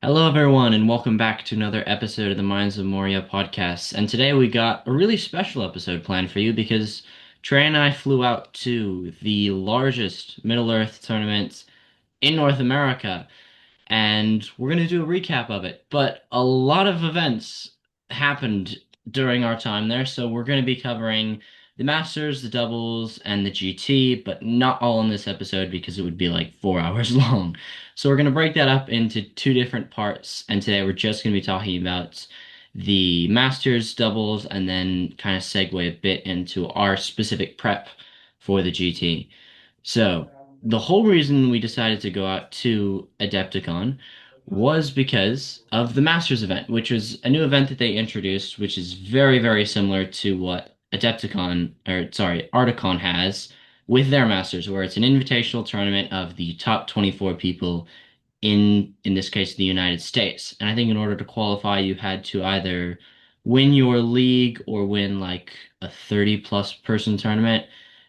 Hello, everyone, and welcome back to another episode of the Minds of Moria podcast. And today we got a really special episode planned for you because Trey and I flew out to the largest Middle-Earth tournament in North America, and we're going to do a recap of it. But a lot of events happened during our time there, so we're going to be covering the Masters, the doubles, and the GT, but not all in this episode because it would be like 4 hours long. So we're going to break that up into two different parts, and today we're just going to be talking about the Masters, doubles, and then kind of segue a bit into our specific prep for the GT. So, the whole reason we decided to go out to Adepticon was because of the Masters event, which was a new event that they introduced, which is very, very similar to what Articon has with their Masters, where it's an invitational tournament of the top 24 people in this case the United States. And I think in order to qualify, you had to either win your league or win like a 30 plus person tournament.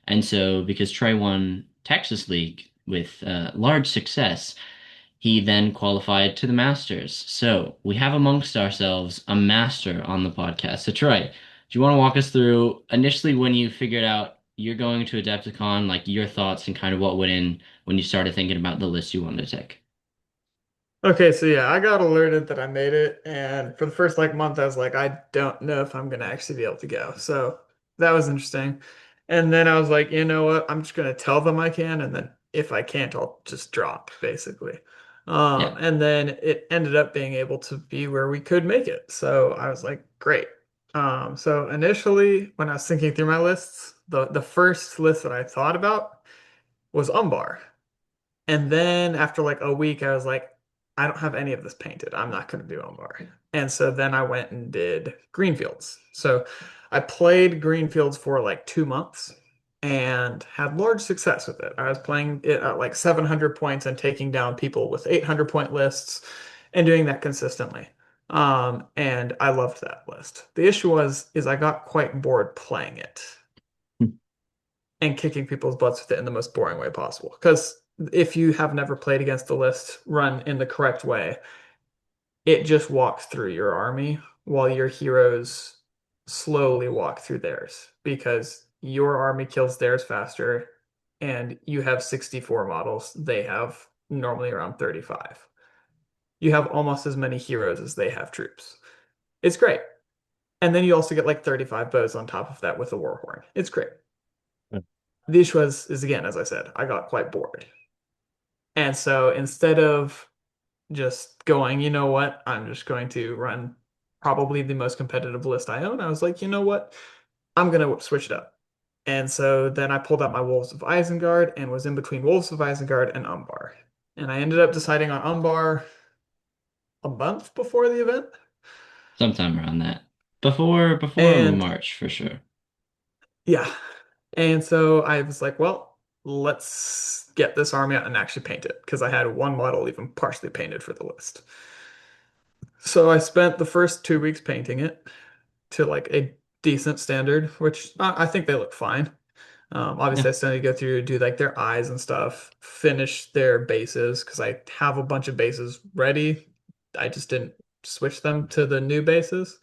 And so because Trey won Texas League with large success, he then qualified to the Masters. So we have amongst ourselves a master on the podcast. So Trey, do you want to walk us through initially when you figured out you're going to Adepticon, like your thoughts and kind of what went in when you started thinking about the list you wanted to take? Okay, so yeah, I got alerted that I made it, and for the first like month, I was like, I don't know if I'm gonna actually be able to go. So that was interesting. And then I was like, you know what? I'm just gonna tell them I can, and then if I can't, I'll just drop, basically. Yeah. And then it ended up being able to be where we could make it. So I was like, great. So initially, when I was thinking through my lists, the first list that I thought about was Umbar. And then after like a week, I was like, I don't have any of this painted. I'm not going to do Omar. And so then I went and did Greenfields. So I played Greenfields for like 2 months and had large success with it. I was playing it at like 700 points and taking down people with 800 point lists and doing that consistently. And I loved that list. The issue is I got quite bored playing it and kicking people's butts with it in the most boring way possible. Because if you have never played against the list run in the correct way, it just walks through your army while your heroes slowly walk through theirs because your army kills theirs faster and you have 64 models. They have normally around 35. You have almost as many heroes as they have troops. It's great. And then you also get like 35 bows on top of that with a Warhorn. It's great. The issue is again, as I said, I got quite bored. And so instead of just going, you know what, I'm just going to run probably the most competitive list I own, I was like, you know what, I'm going to switch it up. And so then I pulled out my Wolves of Isengard and was in between Wolves of Isengard and Umbar. And I ended up deciding on Umbar a month before the event. Sometime around that. Before And March for sure. yeah. And so I was like, well, let's get this army out and actually paint it because I had one model even partially painted for the list. So I spent the first 2 weeks painting it to like a decent standard, which I think they look fine. Yeah. Obviously, I still need to go through do like their eyes and stuff, finish their bases because I have a bunch of bases ready. I just didn't switch them to the new bases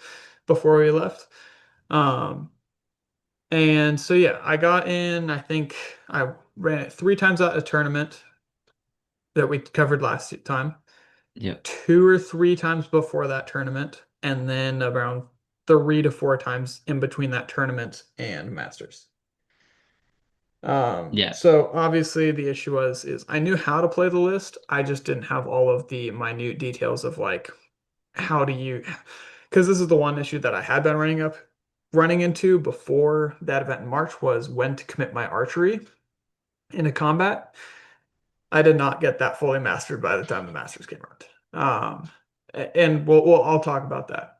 before we left. Um, and so yeah, I got in. I think I ran it 3 times at a tournament that we covered last time, Yeah. 2 or 3 times before that tournament, and then around 3 to 4 times in between that tournament and Masters. Yeah. So obviously the issue is I knew how to play the list. I just didn't have all of the minute details of like how do you because this is the one issue that I had been running into before that event in March was when to commit my archery in a combat. I did not get that fully mastered by the time the Masters came around. And I'll talk about that.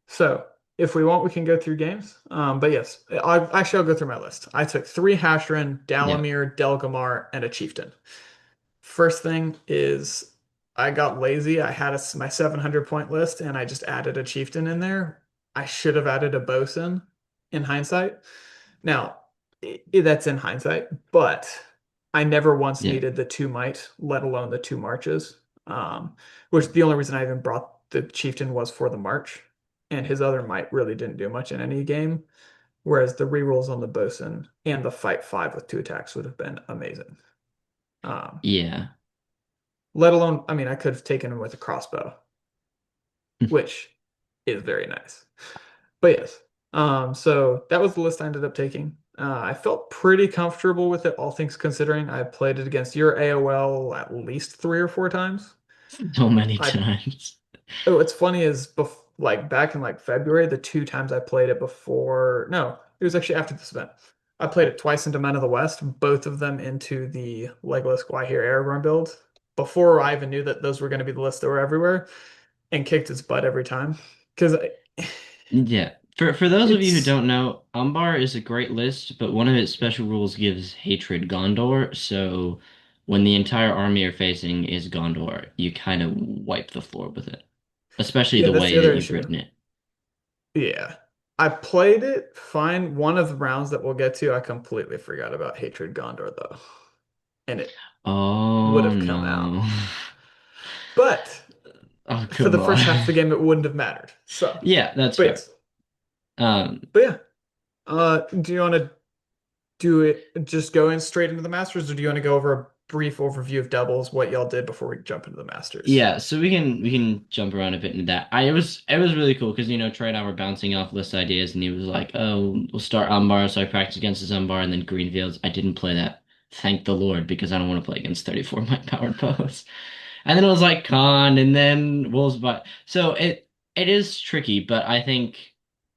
So if we want, we can go through games. But yes, I'll go through my list. I took 3 Hashran, Yeah. Dalamir, Delgamar, and a Chieftain. First thing is I got lazy. I had my 700 point list and I just added a Chieftain in there. I should have added a Bosun in hindsight. Now, that's in hindsight, but I never once Yeah. needed the 2 might, let alone the 2 marches. Um, which the only reason I even brought the Chieftain was for the March, and his other might really didn't do much in any game. Whereas the rerolls on the Bosun and the Fight 5 with two attacks would have been amazing. Um, Yeah. let alone, I mean, I could have taken him with a crossbow, which is very nice. But yes, so that was the list I ended up taking. I felt pretty comfortable with it, all things considering. I played it against your AOL at least 3 or 4 times. So many I times. Oh, what's funny is like back in like February, the 2 times I played it before, no, it was actually after this event. I played it twice into Men of the West, both of them into the Legolas Guahir Aragorn build before I even knew that those were going to be the lists that were everywhere and kicked its butt every time. Because Yeah. For those of you who it's, don't know, Umbar is a great list, but one of its special rules gives hatred Gondor, so when the entire army you're facing is Gondor, you kind of wipe the floor with it. Especially yeah, the that's the way that other you've issue. written it. Yeah. I played it fine. One of the rounds that we'll get to, I completely forgot about Hatred Gondor though. And it would Oh have come no. out. But Oh, for the come on. first half of the game, it wouldn't have mattered. So, Yeah, that's but fair. yes. Um, But yeah. Do you want to do it just go in straight into the Masters, or do you want to go over a brief overview of doubles, what y'all did before we jump into the Masters? Yeah, so we can jump around a bit into that. It was really cool because Trey and I were bouncing off list ideas, and he was like, "Oh, we'll start Umbar," so I practiced against his Umbar, and then Greenfields. I didn't play that, thank the Lord, because I don't want to play against 34 my powered bows. And then it was like Khan, and then Wolves, but so it is tricky, but I think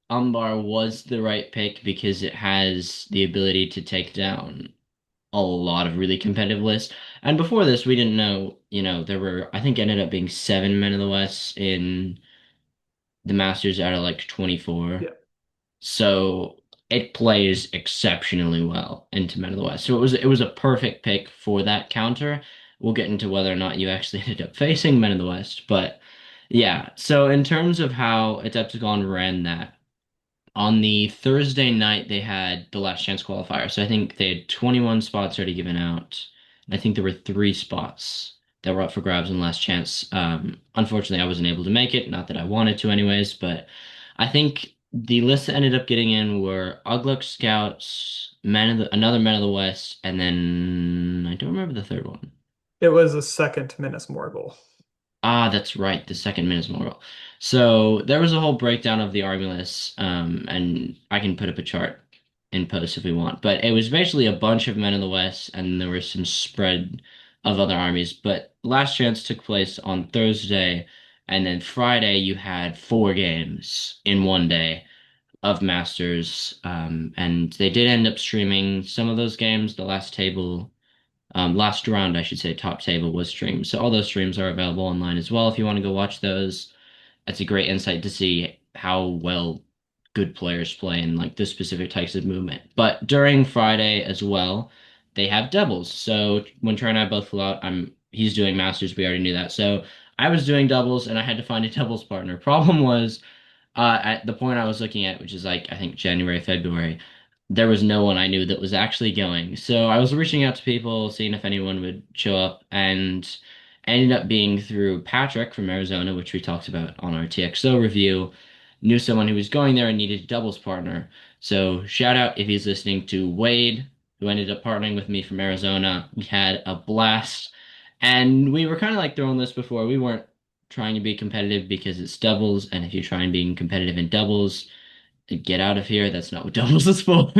Umbar was the right pick because it has the ability to take down a lot of really competitive lists. And before this, we didn't know, there were, I think, ended up being 7 Men of the West in the Masters out of like 24. Yeah. So it plays exceptionally well into Men of the West. So it was a perfect pick for that counter. We'll get into whether or not you actually ended up facing Men of the West, but yeah. So in terms of how Adepticon ran that, on the Thursday night, they had the last chance qualifier. So I think they had 21 spots already given out. I think there were 3 spots that were up for grabs in last chance. Unfortunately, I wasn't able to make it. Not that I wanted to, anyways. But I think the list that ended up getting in were Ugluk Scouts, another Men of the West, and then I don't remember the third one. It was a second Minas Morgul. Ah, that's right, the second Minas Morgul. So there was a whole breakdown of the army lists, and I can put up a chart in post if we want. But it was basically a bunch of men in the West, and there was some spread of other armies. But last chance took place on Thursday, and then Friday you had 4 games in one day of Masters, and they did end up streaming some of those games. The last round, I should say, top table was streamed. So all those streams are available online as well if you want to go watch those. That's a great insight to see how well good players play in like the specific types of movement. But during Friday as well, they have doubles. So when Trey and I both flew out, he's doing masters. We already knew that. So I was doing doubles and I had to find a doubles partner. Problem was at the point I was looking at, which is like I think January, February, there was no one I knew that was actually going. So I was reaching out to people, seeing if anyone would show up, and ended up being through Patrick from Arizona, which we talked about on our TXO review. Knew someone who was going there and needed a doubles partner. So shout out if he's listening to Wade, who ended up partnering with me from Arizona. We had a blast. And we were kind of like throwing this before. We weren't trying to be competitive because it's doubles, and if you try and being competitive in doubles, get out of here. That's not what doubles is for.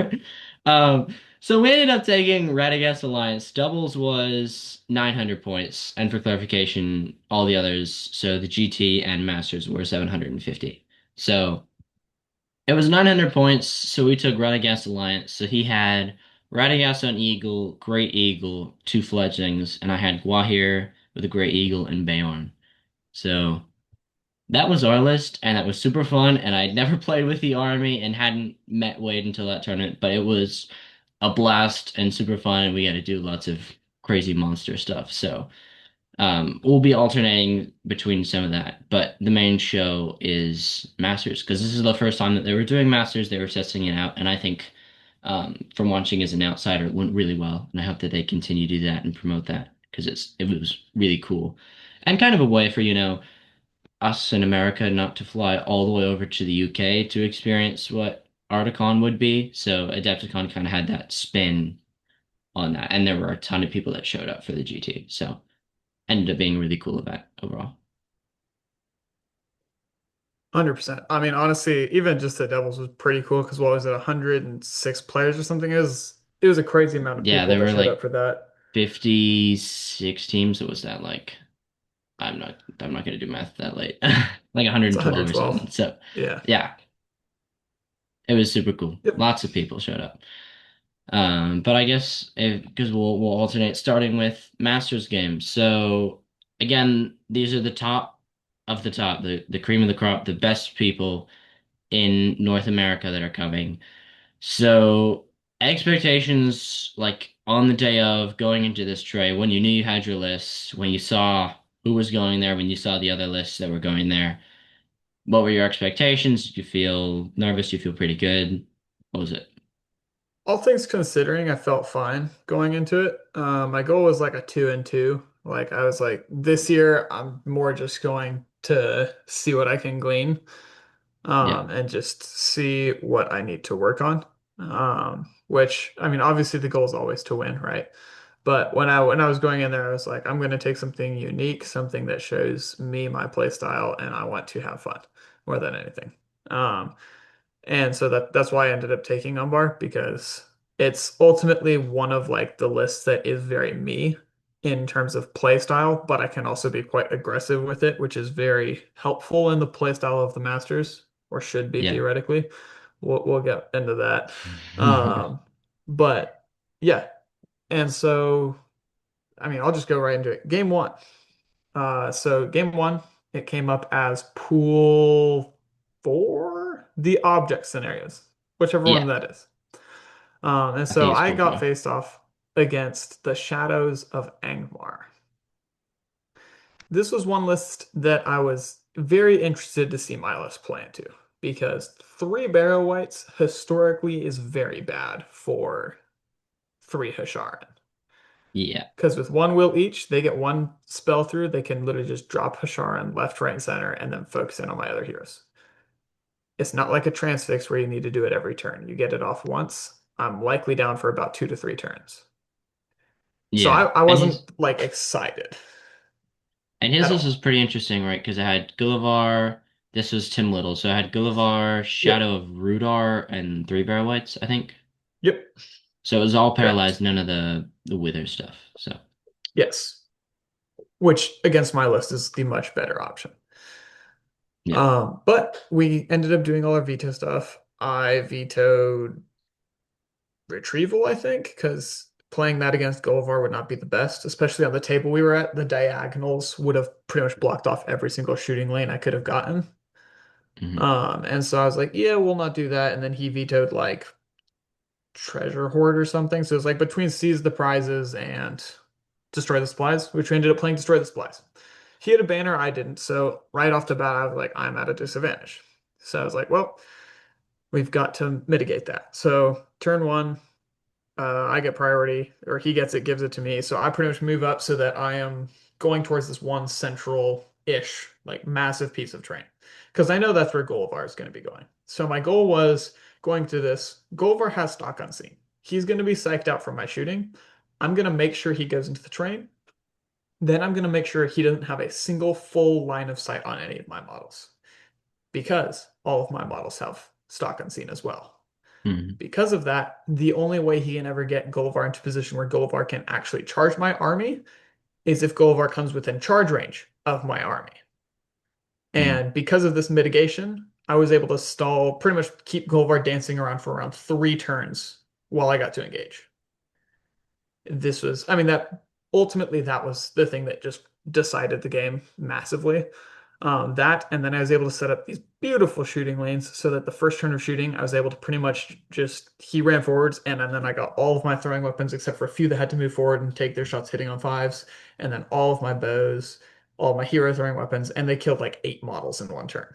So we ended up taking Radagast Alliance. Doubles was 900 points, and for clarification, all the others, so the GT and Masters were 750. So it was 900 points, so we took Radagast Alliance. So he had Radagast on Eagle, Great Eagle, 2 fledglings, and I had Gwahir with a Great Eagle and Beorn. So that was our list, and that was super fun. And I'd never played with the army and hadn't met Wade until that tournament, but it was a blast and super fun, and we got to do lots of crazy monster stuff. So we'll be alternating between some of that, but the main show is Masters because this is the first time that they were doing Masters. They were testing it out, and I think from watching as an outsider, it went really well, and I hope that they continue to do that and promote that because it was really cool. And kind of a way for, us in America not to fly all the way over to the UK to experience what AdeptiCon would be. So AdeptiCon kind of had that spin on that. And there were a ton of people that showed up for the GT. So ended up being a really cool event overall. 100%. I mean, honestly, even just the Devils was pretty cool because what was it, 106 players or something? It was a crazy amount of Yeah, people there that were showed up like for that. 56 teams. What was that like? I'm not gonna do math that late. Like It's 112 or something. 112. So Yeah. yeah, it was super cool. Yep. Lots of people showed up. But I guess because we'll alternate starting with Masters games. So again, these are the top of the top, the cream of the crop, the best people in North America that are coming. So expectations like on the day of going into this Trey, when you knew you had your list, when you saw who was going there, when you saw the other lists that were going there, what were your expectations? Did you feel nervous? Did you feel pretty good? What was it? All things considering, I felt fine going into it. My goal was like a 2-2. Like I was like, this year I'm more just going to see what I can glean, Yeah, and just see what I need to work on. Which I mean, obviously the goal is always to win, right? But when I was going in there, I was like, I'm going to take something unique, something that shows me my play style, and I want to have fun more than anything. Um, and so that's why I ended up taking Umbar because it's ultimately one of like the lists that is very me in terms of play style, but I can also be quite aggressive with it, which is very helpful in the play style of the Masters, or should be yeah. theoretically. We'll get into that. Um, but yeah, and so I mean, I'll just go right into it. Game one. So game one, it came up as pool four, the object scenarios, whichever one Yeah, that is. And I think so it's I cool got for. faced off against the Shadows of Angmar. This was one list that I was very interested to see my list play into because three Barrow Whites historically is very bad for three Hasharan. Yeah, Because with one will each, they get one spell through. They can literally just drop Hasharan left, right, and center, and then focus in on my other heroes. It's not like a transfix where you need to do it every turn. You get it off once. I'm likely down for about 2 to 3 turns. So I, yeah. I And his wasn't like excited and his at list was all. pretty interesting, right? Because I had Gullivar. This was Tim Little, so I had Gullivar, Yep. Shadow of Rudar, and three Bear Whites, I think. Yep. So it was all paralyzed, Correct. none of the Wither stuff. So Yes. Which against my list is the much better option. yeah. But we ended up doing all our veto stuff. I vetoed retrieval, I think, because playing that against Gullivar would not be the best, especially on the table we were at. The diagonals would have pretty much blocked off every single shooting lane I could have gotten. Hmm. And so I was like, yeah, we'll not do that. And then he vetoed like treasure hoard or something. So it was like between seize the prizes and destroy the supplies, which we ended up playing destroy the supplies. He had a banner, I didn't. So right off the bat, I was like, I'm at a disadvantage. So I was like, well, we've got to mitigate that. So turn one, I get priority, or he gets it, gives it to me. So I pretty much move up so that I am going towards this one central-ish, like massive piece of terrain. Because I know that's where Golvar is going to be going. So my goal was going to this. Golvar has stock unseen. He's going to be psyched out from my shooting. I'm going to make sure he goes into the terrain. Then I'm going to make sure he doesn't have a single full line of sight on any of my models. Because all of my models have stock unseen as well. Hmm. Because of that, the only way he can ever get Gullivar into a position where Gullivar can actually charge my army is if Gullivar comes within charge range of my army. Hmm. And because of this mitigation, I was able to stall, pretty much keep Gullivar dancing around for around 3 turns while I got to engage. This was, I mean, that ultimately that was the thing that just decided the game massively. That, and then I was able to set up these beautiful shooting lanes so that the first turn of shooting, I was able to pretty much just, he ran forwards, and then I got all of my throwing weapons except for a few that had to move forward and take their shots hitting on fives, and then all of my bows, all of my hero throwing weapons, and they killed like 8 models in one turn.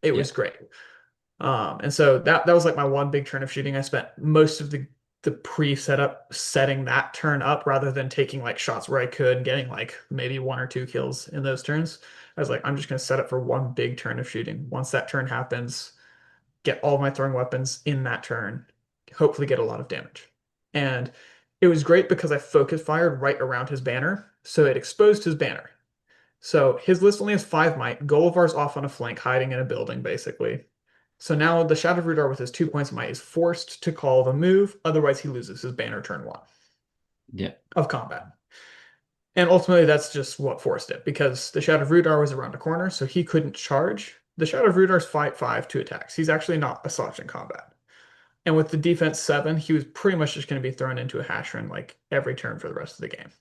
It Yeah. was great. And so that was like my one big turn of shooting. I spent most of the the pre-setup setting that turn up rather than taking like shots where I could, getting like maybe one or two kills in those turns. I was like, I'm just gonna set up for one big turn of shooting. Once that turn happens, get all my throwing weapons in that turn, hopefully get a lot of damage. And it was great because I focus fired right around his banner, so it exposed his banner. So his list only has 5 might. Gullivar's off on a flank, hiding in a building, basically. So now the Shadow Rudar with his 2 points of might is forced to call the move, otherwise he loses his banner turn 1 Yeah. of combat. And ultimately that's just what forced it, because the Shadow Rudar was around a corner, so he couldn't charge. The Shadow Rudar's fight 5 to attacks. He's actually not a slouch in combat. And with the defense 7, he was pretty much just going to be thrown into a hash run like every turn for the rest of the game.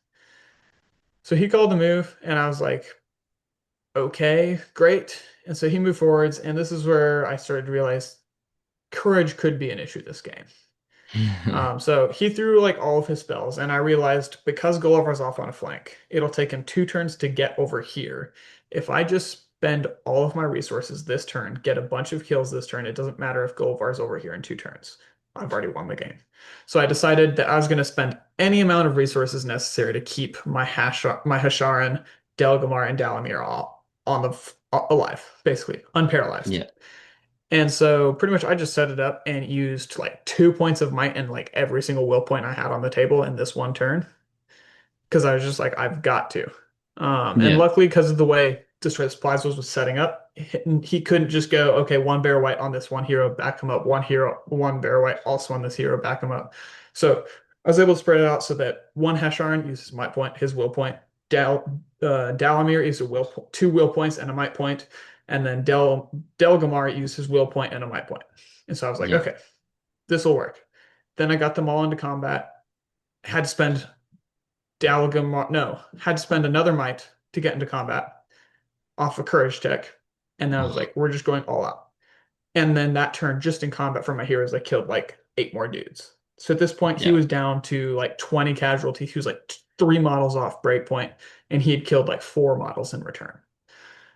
So he called the move, and I was like, okay, great. And so he moved forwards, and this is where I started to realize courage could be an issue this game. So he threw like all of his spells, and I realized because Gulliver's off on a flank, it'll take him 2 turns to get over here. If I just spend all of my resources this turn, get a bunch of kills this turn, it doesn't matter if Gulliver's over here in 2 turns. I've already won the game. So I decided that I was going to spend any amount of resources necessary to keep my Hasharan, Delgamar, and Dalamir all on the alive, basically unparalyzed. Yeah. And so pretty much I just set it up and used like 2 points of might and like every single will point I had on the table in this one turn because I was just like, I've got to. And Yeah. luckily, because of the way Destroy the Supplies was setting up, he couldn't just go, okay, one bear white on this one hero, back him up, one hero, one bear white also on this hero, back him up. So I was able to spread it out so that one Hasharan uses might point, his will point. Dalamir uses 2 will points and a might point, and then Delgamar used his will point and a might point. And so I was like, Yeah. okay, this will work. Then I got them all into combat. Had to spend Dalgamar, no, had to spend another might to get into combat off a courage check. And then I was Oh, like, we're just going all out. And then that turn, just in combat for my heroes, I killed like 8 more dudes. So at this point, he yeah. was down to like 20 casualties. He was like 3 models off breakpoint, and he had killed like 4 models in return.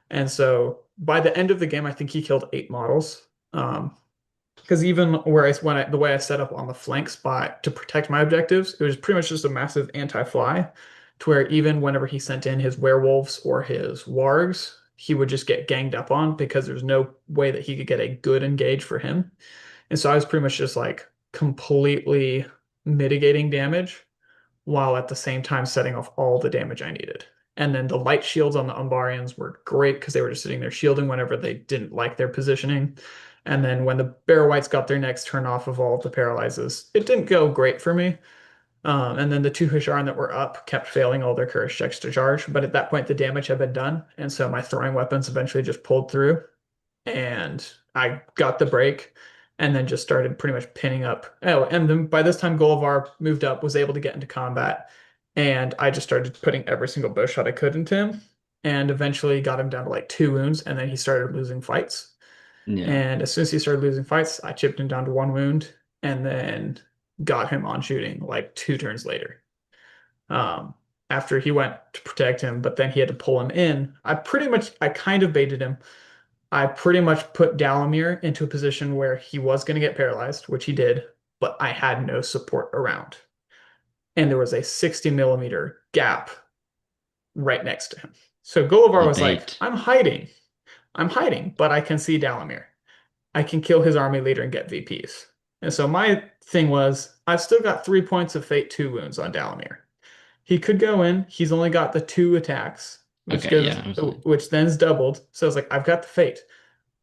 And so by the end of the game, I think he killed 8 models. Because even the way I set up on the flank spot to protect my objectives, it was pretty much just a massive anti-fly, to where even whenever he sent in his werewolves or his wargs, he would just get ganged up on because there's no way that he could get a good engage for him. And so I was pretty much just like completely mitigating damage while at the same time setting off all the damage I needed. And then the light shields on the Umbarians were great because they were just sitting there shielding whenever they didn't like their positioning. And then when the Bear Whites got their next turn off of all of the paralyzes, it didn't go great for me. And then the 2 Husharan that were up kept failing all their courage checks to charge. But at that point, the damage had been done. And so my throwing weapons eventually just pulled through, and I got the break and then just started pretty much pinning up. Oh, and then by this time, Gullivar moved up, was able to get into combat, and I just started putting every single bow shot I could into him, and eventually got him down to like 2 wounds, and then he started losing fights. Yeah. And as soon as he started losing fights, I chipped him down to 1 wound, and then got him on shooting like 2 turns later. Um, After he went to protect him, but then he had to pull him in. I kind of baited him. I pretty much put Dalamir into a position where he was going to get paralyzed, which he did, but I had no support around. And there was a 60 millimeter gap right next to him. So Gullivar The was like, bait. I'm hiding, but I can see Dalamir. I can kill his army leader and get VPs. And so my thing was, I've still got 3 points of fate 2 wounds on Dalamir. He could go in. He's only got the 2 attacks, Okay, yeah, I'm fine. which then is doubled. So I was like, I've got the fate.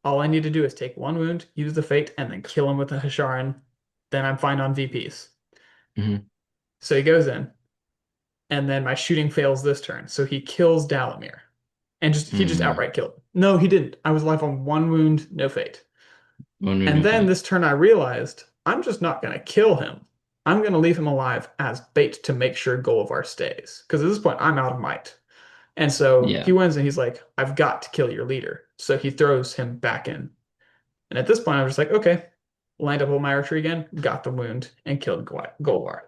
All I need to do is take 1 wound, use the fate, and then kill him with a Hasharan. Then I'm fine on VPs. Hmm. So he goes in, and then my shooting fails this turn. So he kills Dalamir. And he just Mm. outright killed him. No, he didn't. I was alive on 1 wound, no fate. One And minute then fight. this turn I realized I'm just not going to kill him. I'm going to leave him alive as bait to make sure Gullivar stays. Because at this point, I'm out of might. And so he Yeah. wins and he's like, I've got to kill your leader. So he throws him back in. And at this point, I was just like, okay, lined up on my archery again, got the wound, and killed Golvar.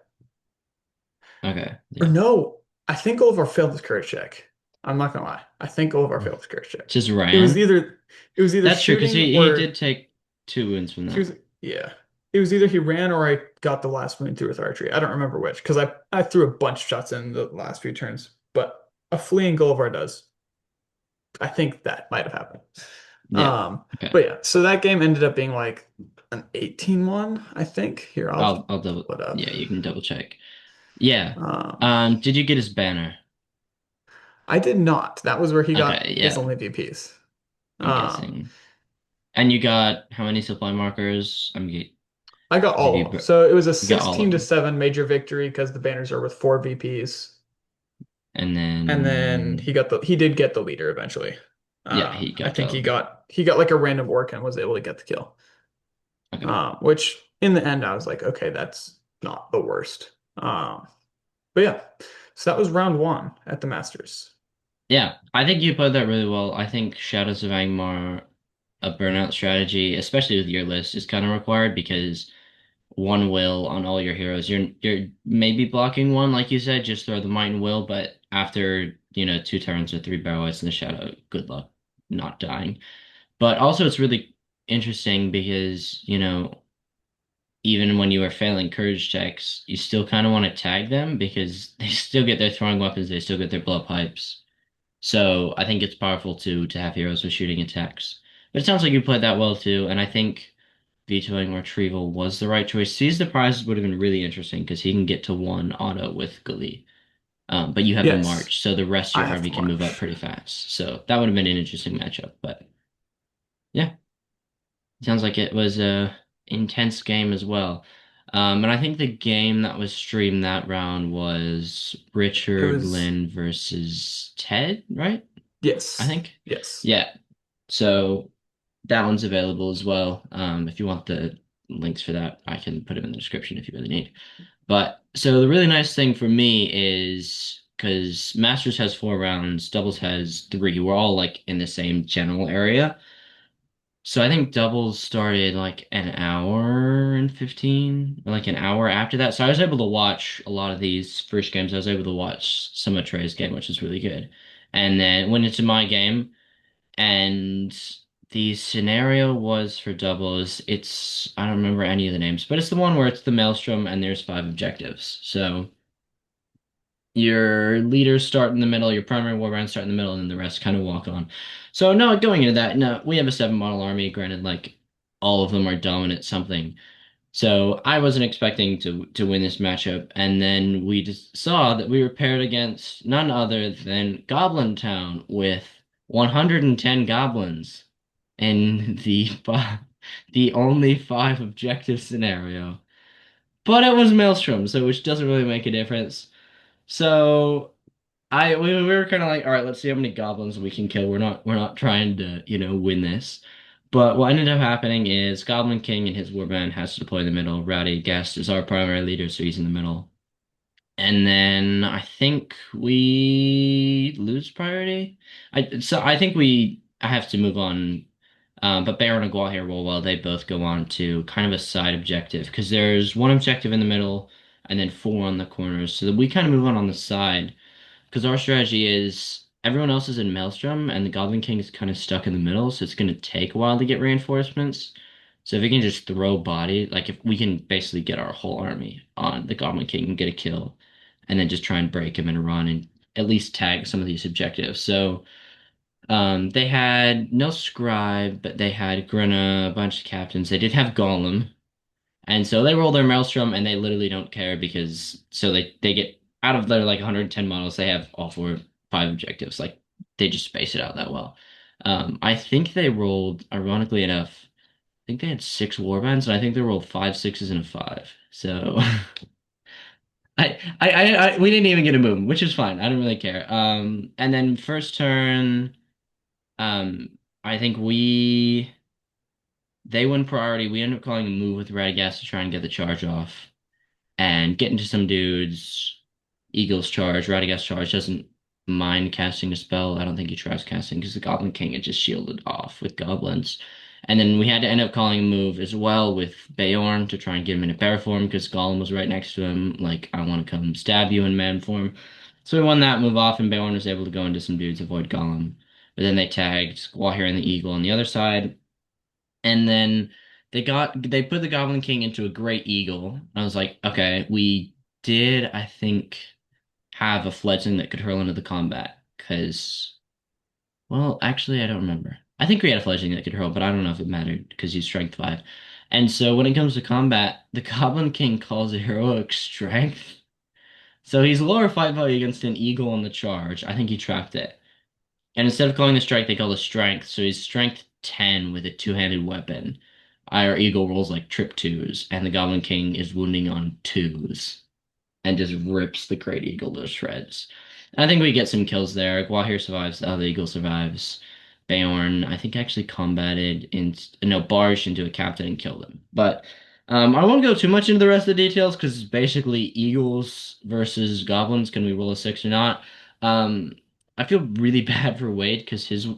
Okay. Or Yeah. no, I think Golvar failed his courage check. I'm not gonna lie. I think Golvar failed his courage check. Just It was ran. either it was either That's true because shooting he or did take 2 wounds from he that. was, yeah. it was either he ran or I got the last wound through with archery. I don't remember which because I threw a bunch of shots in the last few turns, but a fleeing Gulliver does. I think that might have happened. Yeah. Um, Okay. but yeah, so that game ended up being like an 18-1, I think. Here, I'll I'll double. pull it up. Yeah, you can double check. Yeah. Um, Did you get his banner? I did not. That was where he got Okay. his Yeah. only VPs. I'm Um, guessing. And you got how many supply markers? I got Did all you of them. So it was a you got all of 16 to them? 7 major victory because the banners are with four VPs. And And then then he did get the leader eventually. yeah, he I got think the he got like a random orc and was able to get the kill. okay. Which in the end I was like, okay, that's not the worst. But yeah, so that was round one at the Masters. Yeah, I think you played that really well. I think Shadows of Angmar, a burnout strategy, especially with your list, is kind of required because one will on all your heroes. You're maybe blocking one, like you said, just throw the might and will, but after, two turns or three barrel in the shadow, good luck not dying. But also it's really interesting because, even when you are failing courage checks, you still kind of want to tag them because they still get their throwing weapons, they still get their blow pipes. So I think it's powerful to have heroes with shooting attacks. But it sounds like you played that well too, and I think vetoing retrieval was the right choice. Seize the prizes would have been really interesting because he can get to one auto with Gully. But you have the Yes, march, so the rest of I your have army to can move up march. pretty fast. So that would have been an interesting matchup. But yeah, sounds like it was a intense game as well. And I think the game that was streamed that round was It Richard was Lynn versus Ted, right? I yes, think. yes. Yeah. So that one's available as well. If you want the links for that, I can put them in the description if you really need. But so the really nice thing for me is because Masters has 4 rounds, doubles has 3. We're all like in the same general area. So I think doubles started like an hour and 15, or like an hour after that. So I was able to watch a lot of these first games. I was able to watch some of Trey's game, which is really good. And then went into my game, and the scenario was for doubles. I don't remember any of the names, but it's the one where it's the Maelstrom and there's 5 objectives. So your leaders start in the middle, your primary warband start in the middle, and then the rest kind of walk on. So no, going into that, no, we have a 7 model army. Granted, like all of them are dominant something. So I wasn't expecting to win this matchup, and then we just saw that we were paired against none other than Goblin Town with 110 goblins in the only 5 objective scenario. But it was Maelstrom, so which doesn't really make a difference. So we were kind of like, all right, let's see how many goblins we can kill. We're not trying to, win this. But what ended up happening is Goblin King and his warband has to deploy in the middle. Rowdy Guest is our primary leader, so he's in the middle. And then I think we lose priority. I think I have to move on. But Baron and Guahir roll well. They both go on to kind of a side objective because there's one objective in the middle and then 4 on the corners. So that we kind of move on the side. Because our strategy is everyone else is in Maelstrom and the Goblin King is kind of stuck in the middle, so it's going to take a while to get reinforcements. So if we can just throw body, like if we can basically get our whole army on the Goblin King and get a kill, and then just try and break him and run and at least tag some of these objectives. So they had no scribe, but they had Grinna, a bunch of captains. They did have Golem, and so they roll their Maelstrom and they literally don't care because so they get out of their like 110 models, they have all 5 objectives. Like they just space it out that well. I think they rolled, ironically enough, I think they had 6 warbands, and I think they rolled 5 6s and a 5. So we didn't even get a move, which is fine. I don't really care. And then first turn, I think they win priority. We end up calling a move with Radagast to try and get the charge off and get into some dudes. Eagle's charge, Radagast charge doesn't mind casting a spell. I don't think he tries casting because the Goblin King had just shielded off with goblins. And then we had to end up calling a move as well with Beorn to try and get him in a bear form because Gollum was right next to him. Like, I want to come stab you in man form. So we won that move off, and Beorn was able to go into some dudes, avoid Gollum. But then they tagged Squaw here and the Eagle on the other side. And then they put the Goblin King into a Great Eagle. I was like, okay, we did, I think, have a fledgling that could hurl into the combat. Because, well, actually, I don't remember. I think we had a fledgling that could hurl, but I don't know if it mattered because he's strength 5. And so when it comes to combat, the Goblin King calls a heroic strength. So he's lower fight value against an eagle on the charge. I think he trapped it. And instead of calling the strike, they call the strength. So he's strength 10 with a two-handed weapon. Our eagle rolls like trip twos, and the Goblin King is wounding on twos and just rips the Great Eagle to shreds. I think we get some kills there. Gwahir survives, the other eagle survives. Beorn, I think, actually combated in no barged into a captain and killed him. But I won't go too much into the rest of the details because it's basically eagles versus goblins. Can we roll a six or not? Um, I feel really bad for Wade because his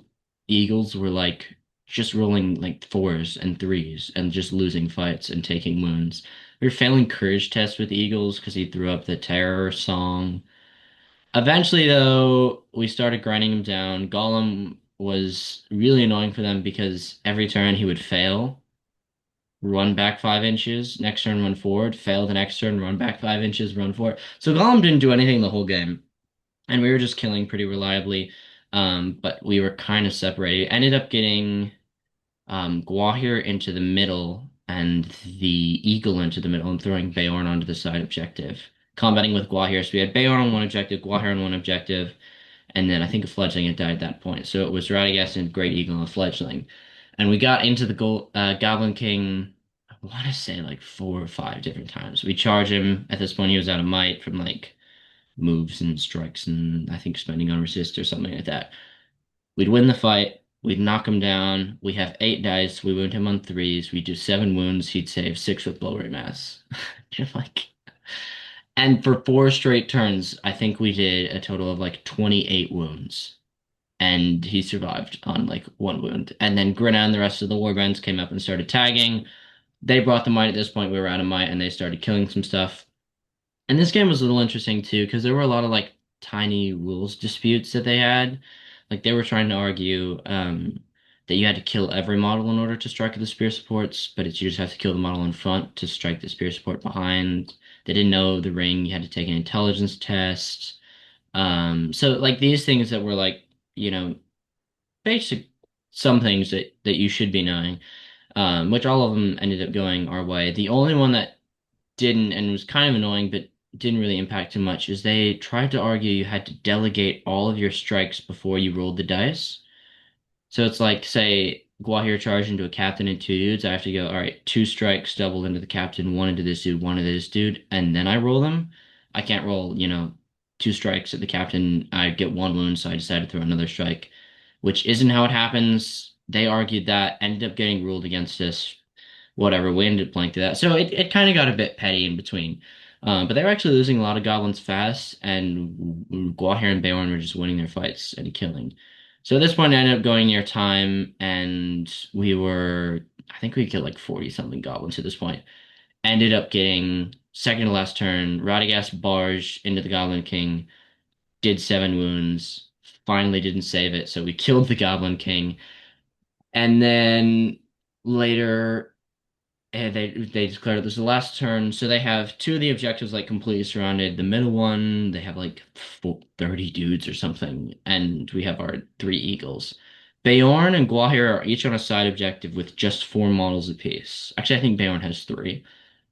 eagles were like just rolling like fours and threes and just losing fights and taking wounds. We were failing courage tests with Eagles because he threw up the terror song. Eventually, though, we started grinding him down. Gollum was really annoying for them because every turn he would fail, run back 5 inches, next turn run forward, fail the next turn, run back 5 inches, run forward. So Gollum didn't do anything the whole game, and we were just killing pretty reliably. But we were kind of separated. Ended up getting Gwahir into the middle and the Eagle into the middle and throwing Beorn onto the side objective. Combating with Gwahir. So we had Beorn on one objective, Gwahir on one objective, and then I think a fledgling had died at that point. So it was Radagast and Great Eagle and a fledgling. And we got into the Goblin King, I want to say like 4 or 5 different times. We charge him. At this point, he was out of might from like moves and strikes and I think spending on resist or something like that. We'd win the fight. We'd knock him down. We have 8 dice. We wound him on threes. We do 7 wounds. He'd save 6 with blow rate mass. You're like, and for 4 straight turns, I think we did a total of like 28 wounds. And he survived on like 1 wound. And then Grinna and the rest of the warbands came up and started tagging. They brought the might at this point. We were out of might and they started killing some stuff. And this game was a little interesting too, because there were a lot of like tiny rules disputes that they had. Like they were trying to argue that you had to kill every model in order to strike the spear supports, but it's you just have to kill the model in front to strike the spear support behind. They didn't know the ring, you had to take an intelligence test. So like these things that were like, you know, basic some things that you should be knowing, which all of them ended up going our way. The only one that didn't and was kind of annoying, but didn't really impact too much, is they tried to argue you had to delegate all of your strikes before you rolled the dice. So it's like, say, Gwahir charged into a captain and 2 dudes. I have to go, all right, 2 strikes doubled into the captain, one into this dude, one into this dude, and then I roll them. I can't roll, 2 strikes at the captain. I get 1 wound, so I decided to throw another strike, which isn't how it happens. They argued that, ended up getting ruled against us. Whatever, we ended up playing through that. So it kind of got a bit petty in between. But they were actually losing a lot of goblins fast, and Gwahir and Beorn were just winning their fights and killing. So at this point, I ended up going near time, and I think we killed like 40 something goblins at this point. Ended up getting second to last turn, Radagast barge into the Goblin King, did 7 wounds, finally didn't save it, so we killed the Goblin King. And then later, they declared it was the last turn, so they have 2 of the objectives like completely surrounded. The middle one, they have like 30 dudes or something, and we have our 3 eagles. Beorn and Gwahir are each on a side objective with just 4 models apiece. Actually, I think Beorn has 3.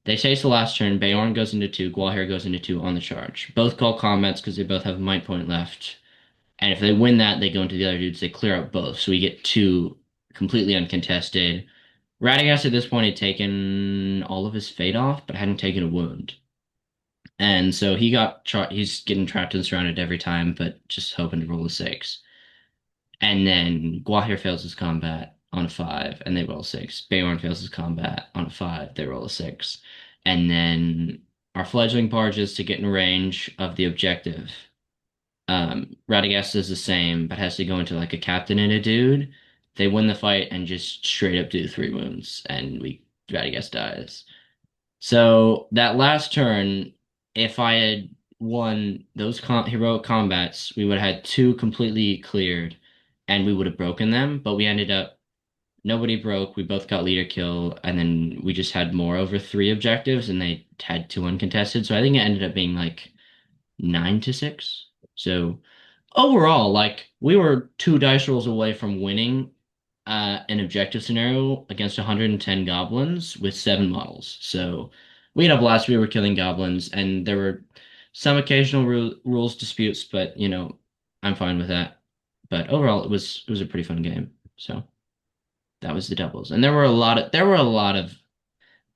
They say it's the last turn. Beorn goes into 2, Gwahir goes into 2 on the charge. Both call combats because they both have a might point left. And if they win that, they go into the other dudes. They clear out both, so we get 2 completely uncontested. Radagast at this point had taken all of his fate off, but hadn't taken a wound. And so he's getting trapped and surrounded every time, but just hoping to roll a 6. And then Gwahir fails his combat on a 5, and they roll a 6. Beorn fails his combat on a 5, they roll a 6. And then our fledgling barges to get in range of the objective. Radagast does the same, but has to go into like a captain and a dude. They win the fight and just straight up do 3 wounds, and Radagast dies. So that last turn, if I had won those heroic combats, we would have had 2 completely cleared, and we would have broken them. But we ended up nobody broke. We both got leader kill, and then we just had more over three objectives, and they had two uncontested. So I think it ended up being like 9-6. So overall, like we were two dice rolls away from winning an objective scenario against 110 goblins with seven models. So we had a blast. We were killing goblins, and there were some occasional rules disputes, but I'm fine with that. But overall, it was a pretty fun game. So that was the doubles, and there were a lot of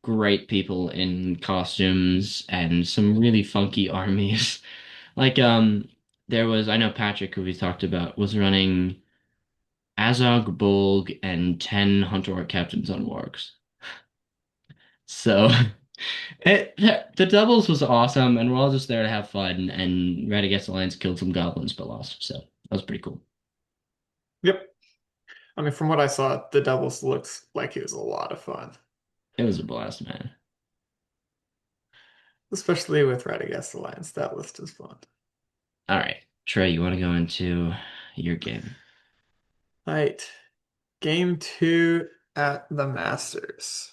great people in costumes and some really funky armies. Like there was I know Patrick, who we talked about, was running Azog, Bolg, and 10 Hunter Orc captains on wargs. So the doubles was awesome, and we're all just there to have fun. And Red Against Alliance killed some goblins but lost, so that was pretty cool. Yep. I mean, from what I saw, the doubles looks like it was a lot of fun, It was a blast, man. especially with Red Against Alliance. That list is fun. All right, Trey, you want to go into your game? All right. Game two at the Masters.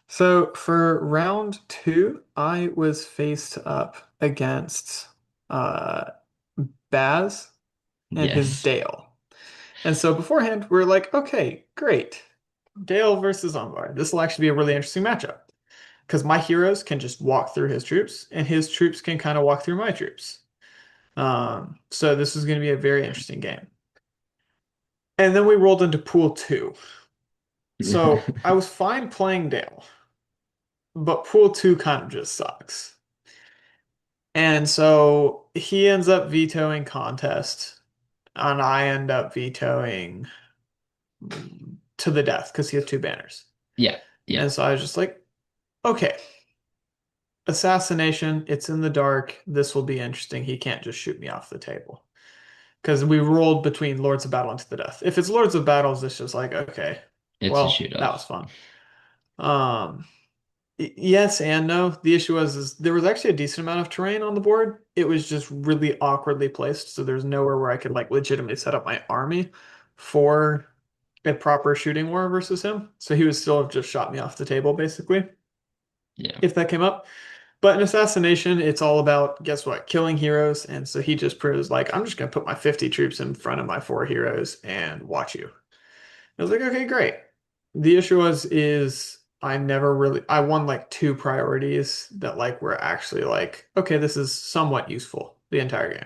So for round two, I was faced up against uh, Baz and his Yes. Dale. And so beforehand, we are like, okay, great. Dale versus Umbar. This will actually be a really interesting matchup because my heroes can just walk through his troops, and his troops can kind of walk through my troops. So this is going to be a very interesting game. And then we rolled into pool two. So I was fine playing Dale, but pool two kind of just sucks. And so he ends up vetoing contest, and I end up vetoing to the death because he has two banners. Yeah, yeah. And so I was just like, okay, assassination, it's in the dark. This will be interesting. He can't just shoot me off the table. Because we rolled between Lords of Battle and to the death. If it's Lords of Battles, it's just like, okay, It's a well, shoot that off. was fun. Um, yes and no. The issue was is there was actually a decent amount of terrain on the board. It was just really awkwardly placed, so there's nowhere where I could like legitimately set up my army for a proper shooting war versus him. So he would still have just shot me off the table, basically, Yeah. if that came up. But in assassination, it's all about, guess what, killing heroes. And so he just proves like, I'm just gonna put my 50 troops in front of my four heroes and watch you. I was like, okay, great. The issue was is I won like two priorities that like were actually like, okay, this is somewhat useful the entire game.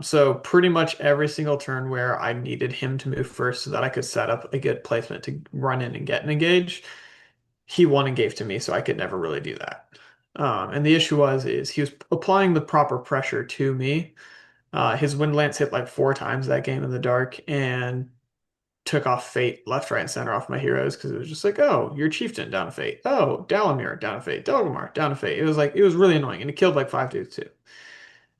So pretty much every single turn where I needed him to move first so that I could set up a good placement to run in and get an engage, he won and gave to me, so I could never really do that. And the issue was is he was applying the proper pressure to me. His wind lance hit like four times that game in the dark, and took off Fate left, right, and center off my heroes because it was just like, oh, your chieftain down to Fate. Oh, Dalamir down to Fate. Delgamar down to Fate. It was like it was really annoying, and it killed like five dudes too.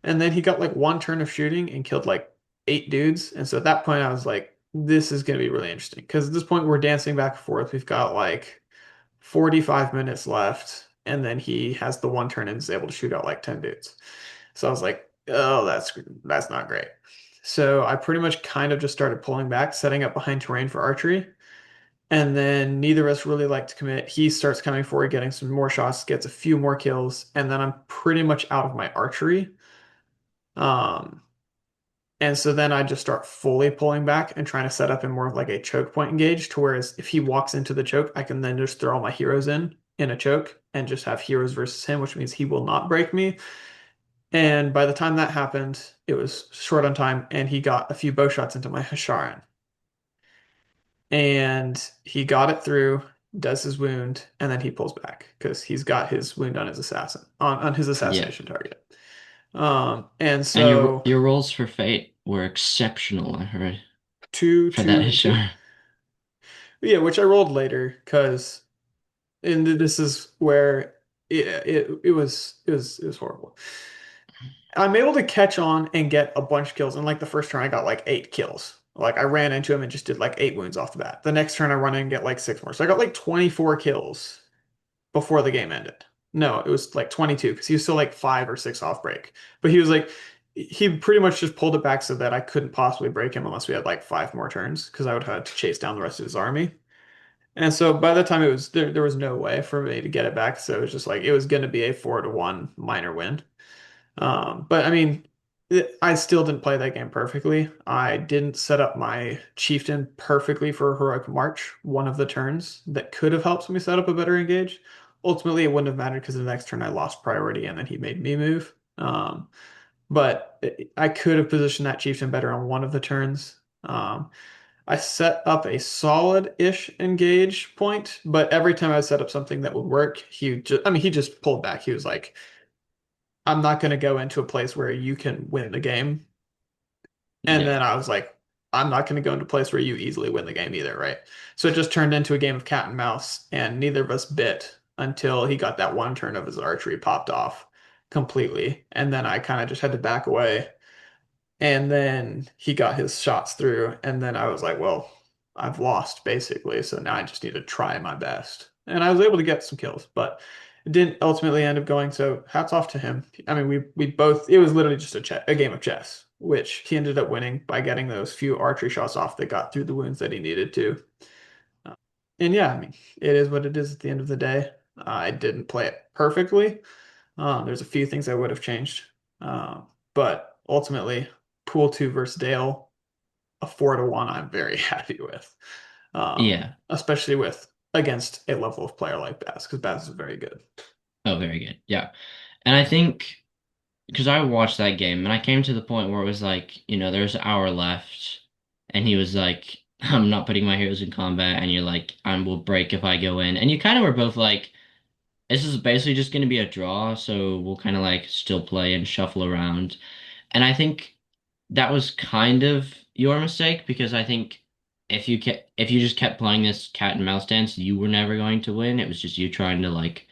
And then he got like one turn of shooting and killed like eight dudes. And so at that point, I was like, this is gonna be really interesting because at this point we're dancing back and forth. We've got like 45 minutes left, and then he has the one turn and is able to shoot out like 10 dudes. So I was like, oh, that's not great. So I pretty much kind of just started pulling back, setting up behind terrain for archery. And then neither of us really like to commit. He starts coming forward, getting some more shots, gets a few more kills, and then I'm pretty much out of my archery. Um, and so then I just start fully pulling back and trying to set up in more of like a choke point engage to whereas if he walks into the choke, I can then just throw all my heroes in a choke and just have heroes versus him, which means he will not break me. And by the time that happened, it was short on time, and he got a few bow shots into my Hasharan. And he got it through, does his wound, and then he pulls back because he's got his wound on his his Yeah. assassination target. And And your so your rolls for Fate were exceptional, I heard, two, for that two, and two. issue. Yeah, which I rolled later because and this is where it was horrible. I'm able to catch on and get a bunch of kills. And like the first turn, I got like eight kills. Like I ran into him and just did like eight wounds off the bat. The next turn, I run in and get like six more. So I got like 24 kills before the game ended. No, it was like 22 because he was still like five or six off break. But he was like, he pretty much just pulled it back so that I couldn't possibly break him unless we had like 5 more turns because I would have to chase down the rest of his army. And so by the time it was there was no way for me to get it back. So it was just like it was going to be a 4-1 minor win. But I mean, I still didn't play that game perfectly. I didn't set up my chieftain perfectly for a heroic march one of the turns that could have helped me set up a better engage. Ultimately, it wouldn't have mattered because the next turn I lost priority and then he made me move. But I could have positioned that chieftain better on one of the turns. I set up a solid-ish engage point, but every time I set up something that would work, he just pulled back. He was like, I'm not going to go into a place where you can win the game. And Yeah. then I was like, I'm not going to go into a place where you easily win the game either, right? So it just turned into a game of cat and mouse, and neither of us bit until he got that one turn of his archery popped off completely. And then I kind of just had to back away. And then he got his shots through. And then I was like, well, I've lost basically. So now I just need to try my best. And I was able to get some kills, but it didn't ultimately end up going. So hats off to him. I mean, we both, it was literally just a game of chess, which he ended up winning by getting those few archery shots off that got through the wounds that he needed to. Uh, And yeah, I mean, it is what it is at the end of the day. I didn't play it perfectly. There's a few things I would have changed. But ultimately, Pool 2 versus Dale, a 4-1, I'm very happy with. Yeah. Especially with against a level of player like Baz, because Baz is very good. Oh, very good. Yeah. And I think because I watched that game and I came to the point where it was like, there's an hour left, and he was like, I'm not putting my heroes in combat, and you're like, I will break if I go in. And you kind of were both like, this is basically just going to be a draw, so we'll kind of like still play and shuffle around. And I think that was kind of your mistake because I think if you just kept playing this cat and mouse dance, you were never going to win. It was just you trying to like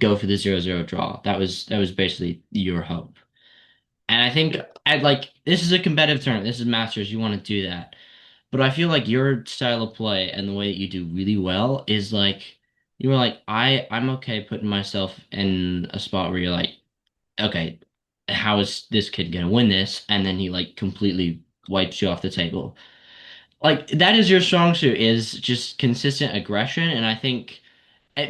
go for the 0-0 draw. That was basically your hope. And I think Yeah. at like this is a competitive tournament. This is Masters. You want to do that. But I feel like your style of play and the way that you do really well is like you were like I'm okay putting myself in a spot where you're like, okay, how is this kid gonna win this? And then he like completely wipes you off the table. Like that is your strong suit is just consistent aggression, and I think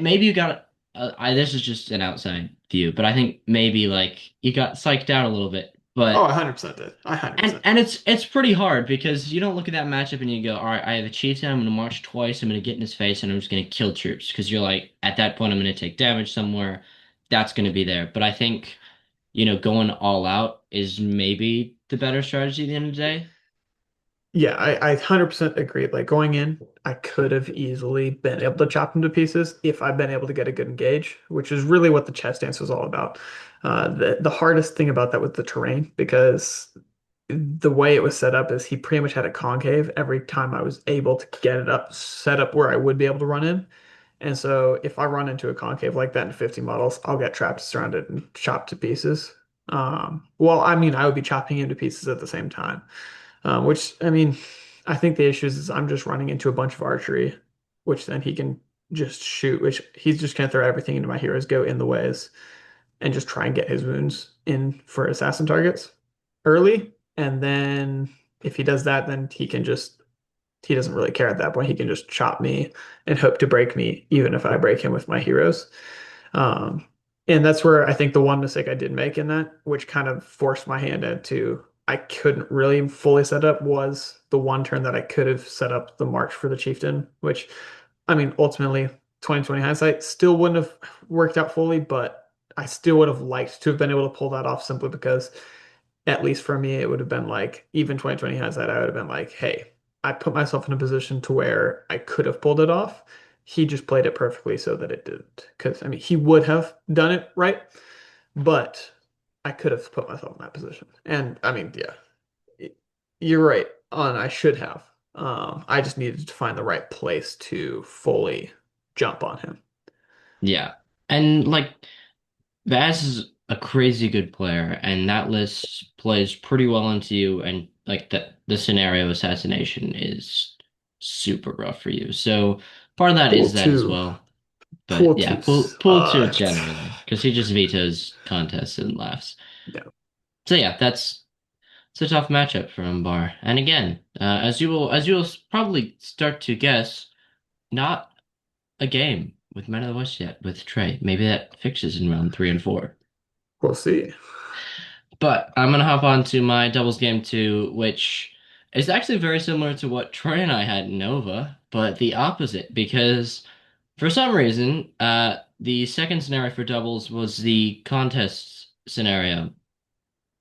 maybe you got this is just an outside view, but I think maybe like you got psyched out a little bit. Oh, But 100% did. I and 100% and did. it's pretty hard because you don't look at that matchup and you go, all right, I have a chieftain, I'm gonna march twice, I'm gonna get in his face, and I'm just gonna kill troops because you're like at that point I'm gonna take damage somewhere, that's gonna be there. But I think going all out is maybe the better strategy at the end of the day. Yeah, I 100% agree. Like going in, I could have easily been able to chop him to pieces if I'd been able to get a good engage, which is really what the chess dance was all about. The hardest thing about that was the terrain because the way it was set up is he pretty much had a concave every time I was able to get it up, set up where I would be able to run in. And so if I run into a concave like that in 50 models, I'll get trapped, surrounded, and chopped to pieces. Well, I mean, I would be chopping him to pieces at the same time. Which, I mean, I think the issue is I'm just running into a bunch of archery, which then he can just shoot, which he's just gonna throw everything into my heroes, go in the ways, and just try and get his wounds in for assassin targets early. And then if he does that, then he doesn't really care at that point. He can just chop me and hope to break me, even if I break him with my heroes. Um, and that's where I think the one mistake I did make in that, which kind of forced my hand into I couldn't really fully set up, was the one turn that I could have set up the march for the chieftain, which I mean, ultimately, 2020 hindsight still wouldn't have worked out fully, but I still would have liked to have been able to pull that off simply because, at least for me, it would have been like, even 2020 hindsight, I would have been like, hey, I put myself in a position to where I could have pulled it off. He just played it perfectly so that it didn't. Because, I mean, he would have done it right, but I could have put myself in that position. And, I mean, yeah, you're right on I should have. I just needed to find the right place to fully jump on him. Yeah. And like Vaz is a crazy good player, and that list plays pretty well into you, and like the scenario assassination is super rough for you. So part of that Pool is that as two. well. But Pool yeah, two pull to it sucked. generally, because he just vetoes contests and laughs. Yeah. So yeah, that's it's a tough matchup for Umbar. And again, as you will probably start to guess, not a game with Men of the West yet with Trey. Maybe that fixes in round 3 and 4. We'll see. But I'm gonna hop on to my doubles game two, which is actually very similar to what Troy and I had in Nova, but the opposite because for some reason, the second scenario for doubles was the contest scenario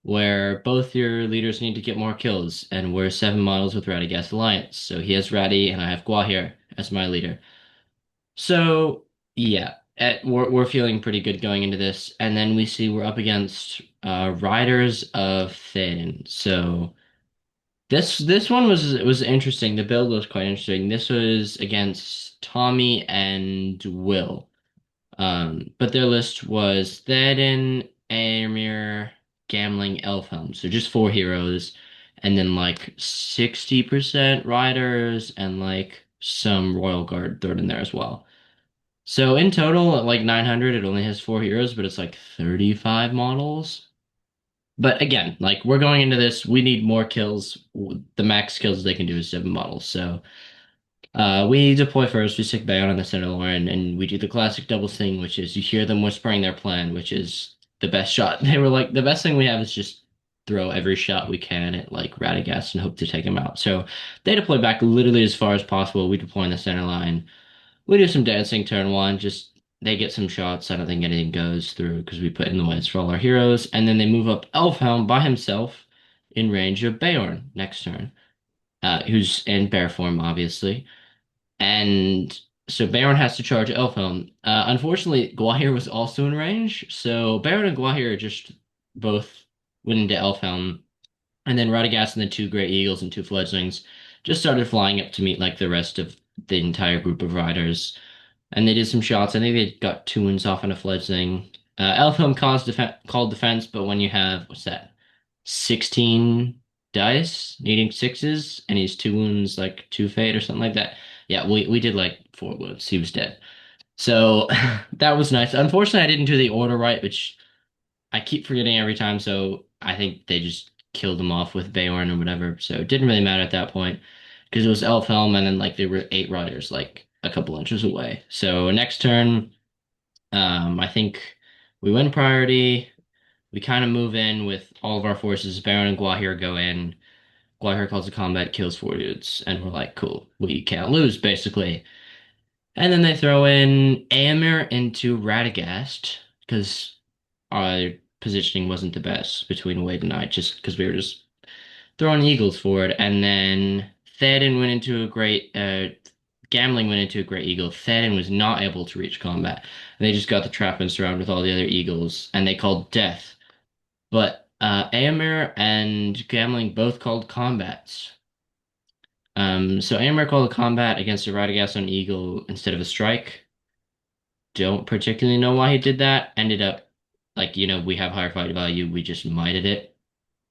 where both your leaders need to get more kills, and we're 7 models with Radagast Alliance. So he has Ratty and I have Guahir as my leader. So yeah, we're feeling pretty good going into this, and then we see we're up against Riders of Thin. So this one was interesting. The build was quite interesting. This was against Tommy and Will. But their list was Theoden, Aemir, Gamling, Elfhelm. So just 4 heroes, and then like 60% riders and like some Royal Guard thrown in there as well. So in total, at like 900, it only has 4 heroes, but it's like 35 models. But again, like we're going into this, we need more kills. The max kills they can do is 7 models. So we deploy first, we stick Bayon on the center line, and we do the classic doubles thing, which is you hear them whispering their plan, which is the best shot. They were like, the best thing we have is just throw every shot we can at like Radagast and hope to take him out. So they deploy back literally as far as possible. We deploy in the center line. We do some dancing turn one, just they get some shots. I don't think anything goes through because we put in the ways for all our heroes. And then they move up Elfhelm by himself in range of Beorn next turn, who's in bear form, obviously. And so Baron has to charge Elfhelm. Unfortunately, Gwahir was also in range, so Baron and Gwahir just both went into Elfhelm, and then Radagast and the 2 Great Eagles and 2 Fledglings just started flying up to meet like the rest of the entire group of riders, and they did some shots. I think they got 2 wounds off on a Fledgling. Elfhelm called defense, but when you have what's that, 16 dice needing sixes, and he's 2 wounds like 2 fate or something like that. Yeah, we did like 4 wounds. He was dead. So that was nice. Unfortunately, I didn't do the order right, which I keep forgetting every time. So I think they just killed him off with Beorn or whatever. So it didn't really matter at that point because it was Elfhelm, and then like there were 8 riders like a couple inches away. So next turn, I think we win priority. We kind of move in with all of our forces. Baron and Gwahir go in. Gwahir calls a combat, kills 4 dudes, and we're like, cool, we can't lose, basically. And then they throw in Aemir into Radagast because our positioning wasn't the best between Wade and I, just because we were just throwing eagles forward. And then Theoden went into a great, Gambling went into a great eagle. Theoden was not able to reach combat. And they just got the trap and surround with all the other eagles, and they called death. But Aemir and Gambling both called combats. So Aemir called a combat against a Radagast on eagle instead of a strike. Don't particularly know why he did that. Ended up like, we have higher fight value. We just mited it,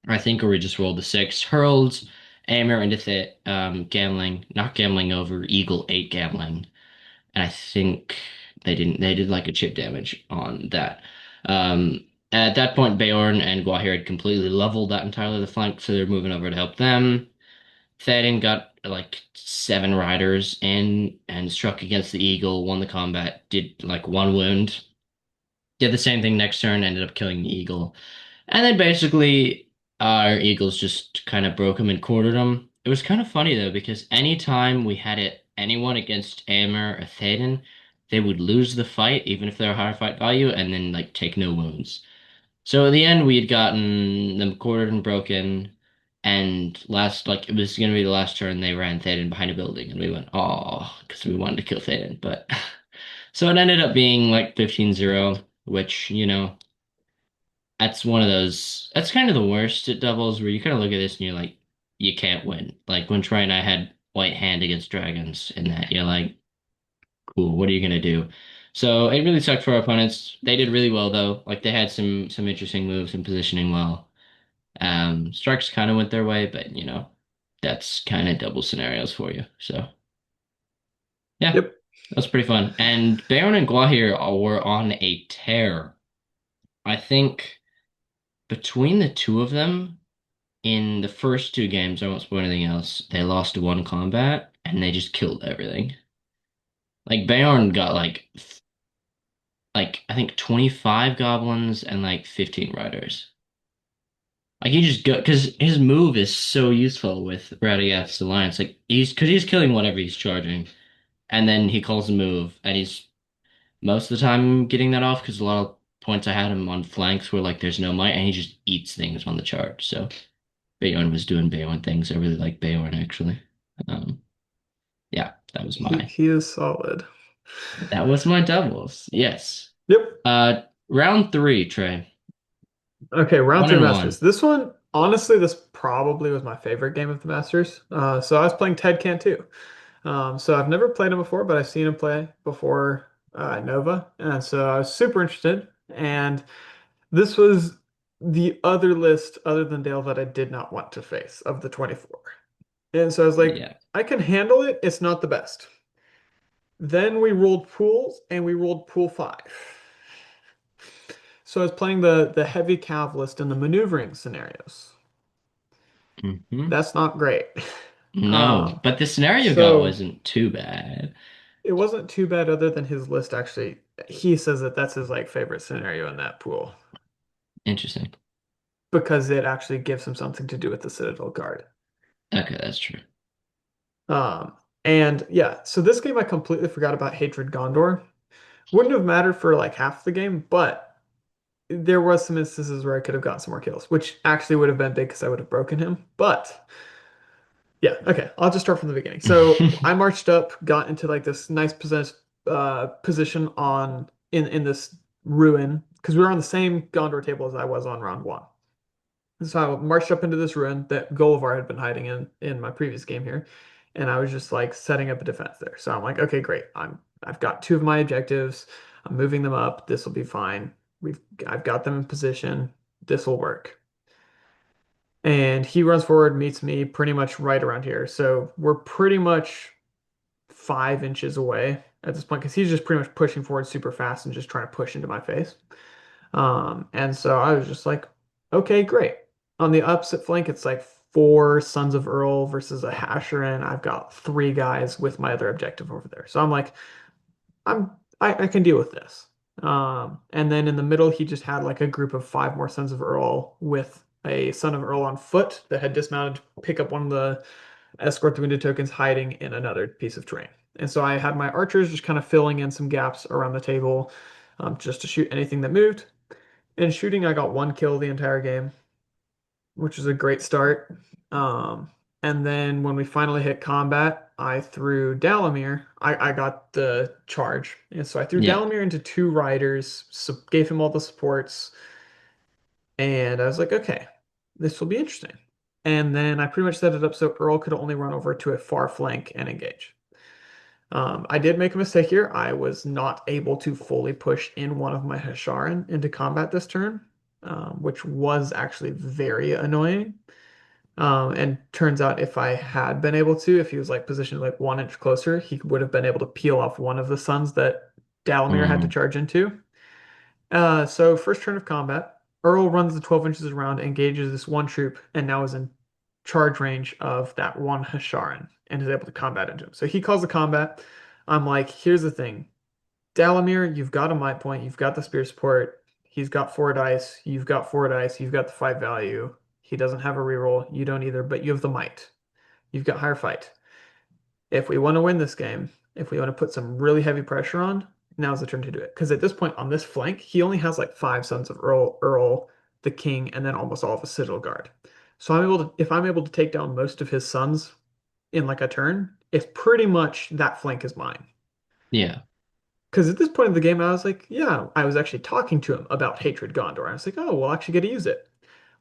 I think, or we just rolled the six, hurled Aemir into gambling, not gambling over Eagle 8 gambling. And I think they did like a chip damage on that. At that point, Beorn and Gwahir had completely leveled that entirely the flank, so they're moving over to help them. Theoden got like 7 riders in and struck against the eagle, won the combat, did like 1 wound. Did the same thing next turn, ended up killing the eagle. And then basically our eagles just kind of broke him and quartered him. It was kind of funny though, because anytime we had anyone against Aemir or Theoden, they would lose the fight, even if they're higher fight value, and then like take no wounds. So at the end, we had gotten them quartered and broken, and it was gonna be the last turn. They ran Theoden behind a building, and we went, oh, because we wanted to kill Theoden. But so it ended up being like 15-0, which, that's one of those. That's kind of the worst at doubles, where you kind of look at this and you're like, you can't win. Like when Troy and I had White Hand against Dragons, and that you're like, cool, what are you gonna do? So it really sucked for our opponents. They did really well though. Like they had some interesting moves and positioning well. Strikes kind of went their way, but that's kind of double scenarios for you. So yeah, Yep. that was pretty fun. And Baron and Gwahir were on a tear. I think. between the two of them, in the first two games, I won't spoil anything else, they lost one combat and they just killed everything. Like Beorn got like I think 25 goblins and like 15 riders. Like he just go because his move is so useful with Radiath's alliance. Like he's killing whatever he's charging, and then he calls a move, and he's most of the time getting that off because a lot of points I had him on flanks where like there's no might, and he just eats things on the charge. So Beorn was doing Beorn things. I really like Beorn actually. Um, yeah, He is solid. that was my doubles. Yes. Yep. Round three, Trey. Okay, round One three and Masters. one. This one, honestly, this probably was my favorite game of the Masters. So I was playing Ted Can too. So I've never played him before, but I've seen him play before Nova, and so I was super interested. And this was the other list, other than Dale, that I did not want to face of the 24. And so I was like, Yeah. I can handle it. It's not the best. Then we rolled pools, and we rolled pool five. So I was playing the heavy cav list in the maneuvering scenarios. Hmm. That's not great. No, Um, but the scenario got so wasn't too bad. it wasn't too bad other than his list actually. He says that that's his like favorite scenario in that pool Interesting. because it actually gives him something to do with the Citadel Guard. Okay, that's true. Um, and yeah, so this game I completely forgot about Hatred Gondor. Wouldn't have mattered for like half the game, but there was some instances where I could have gotten some more kills, which actually would have been big because I would have broken him. But yeah, okay. I'll just start from the beginning. So I marched up, got into like this nice position on in this ruin because we were on the same Gondor table as I was on round one. And so I marched up into this ruin that Gullivar had been hiding in my previous game here, and I was just like setting up a defense there. So I'm like, okay, great. I've got two of my objectives. I'm moving them up. This will be fine. I've got them in position. This will work. And he runs forward, meets me pretty much right around here. So we're pretty much 5 inches away at this point because he's just pretty much pushing forward super fast and just trying to push into my face. And so I was just like, okay, great. On the opposite flank, it's like four Sons of Earl versus a Hasherin. I've got three guys with my other objective over there. So I'm like, I can deal with this. And then in the middle, he just had like a group of five more Sons of Earl with a Son of Earl on foot that had dismounted to pick up one of the escort the wounded tokens hiding in another piece of terrain. And so I had my archers just kind of filling in some gaps around the table just to shoot anything that moved. In shooting, I got one kill the entire game, which is a great start. And then when we finally hit combat, I threw Dalamir. I got the charge. And so I threw Yeah. Dalamir into two riders, gave him all the supports, and I was like, okay, this will be interesting. And then I pretty much set it up so Earl could only run over to a far flank and engage. I did make a mistake here. I was not able to fully push in one of my Hasharin into combat this turn, which was actually very annoying. And turns out if I had been able to, if he was like positioned like 1 inch closer, he would have been able to peel off one of the suns that Dalamir had to Mm, charge into. So first turn of combat, Earl runs the 12 inches around, engages this one troop, and now is in charge range of that one Hasharin and is able to combat into him. So he calls the combat. I'm like, here's the thing. Dalamir, you've got a might point, you've got the spear support, he's got 4 dice, you've got 4 dice, you've got the fight value. He doesn't have a reroll, you don't either, but you have the might. You've got higher fight. If we want to win this game, if we want to put some really heavy pressure on, now's the turn to do it. Because at this point on this flank, he only has like five Sons of Earl, the King, and then almost all of his Citadel Guard. So if I'm able to take down most of his sons in like a turn, it's pretty much that flank is mine. yeah. Because at this point in the game, I was like, yeah, I was actually talking to him about Hatred Gondor. I was like, oh, we'll actually get to use it.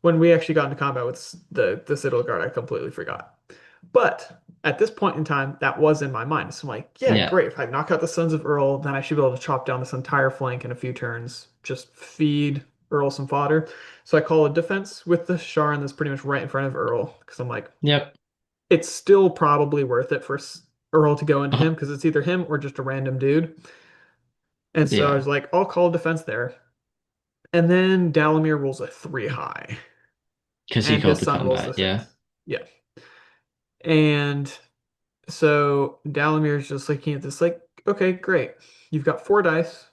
When we actually got into combat with the Citadel Guard, I completely forgot. But at this point in time, that was in my mind. So I'm like, yeah, Yeah. great. If I knock out the Sons of Earl, then I should be able to chop down this entire flank in a few turns. Just feed Earl some fodder. So I call a defense with the Sharon that's pretty much right in front of Earl. Because I'm like, Yep. it's still probably worth it for Earl to go into Uh, him because it's either him or just a random dude. And so I yeah. was like, I'll call defense there. And then Dalamir rolls a 3 high, Because he and called his the son rolls the combat, yeah. 6. Yeah. And so Dalamir's just looking at this like, okay, great. You've got 4 dice.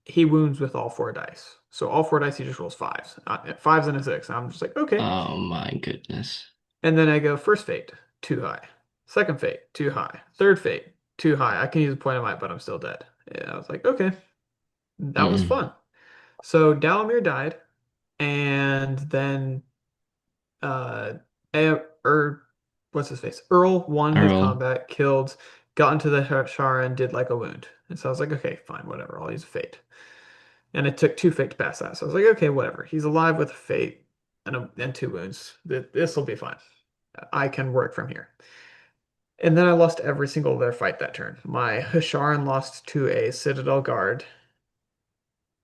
He wounds with all 4 dice. So all 4 dice, he just rolls fives. Fives and a six. And I'm just like, okay. Oh my goodness. And then I go first fate, too high. Second fate, too high. Third fate, too high. I can use a point of might, but I'm still dead. And I was like, okay, that was Mm-mm. fun. So Dalamir died, and then or what's his face? Earl won his Earl. combat, killed, got into the Shara and did like a wound. And so I was like, okay, fine, whatever. I'll use a fate. And it took 2 fate to pass that. So I was like, okay, whatever. He's alive with a fate and 2 wounds. This will be fine. I can work from here. And then I lost every single other fight that turn. My Hasharan lost to a Citadel guard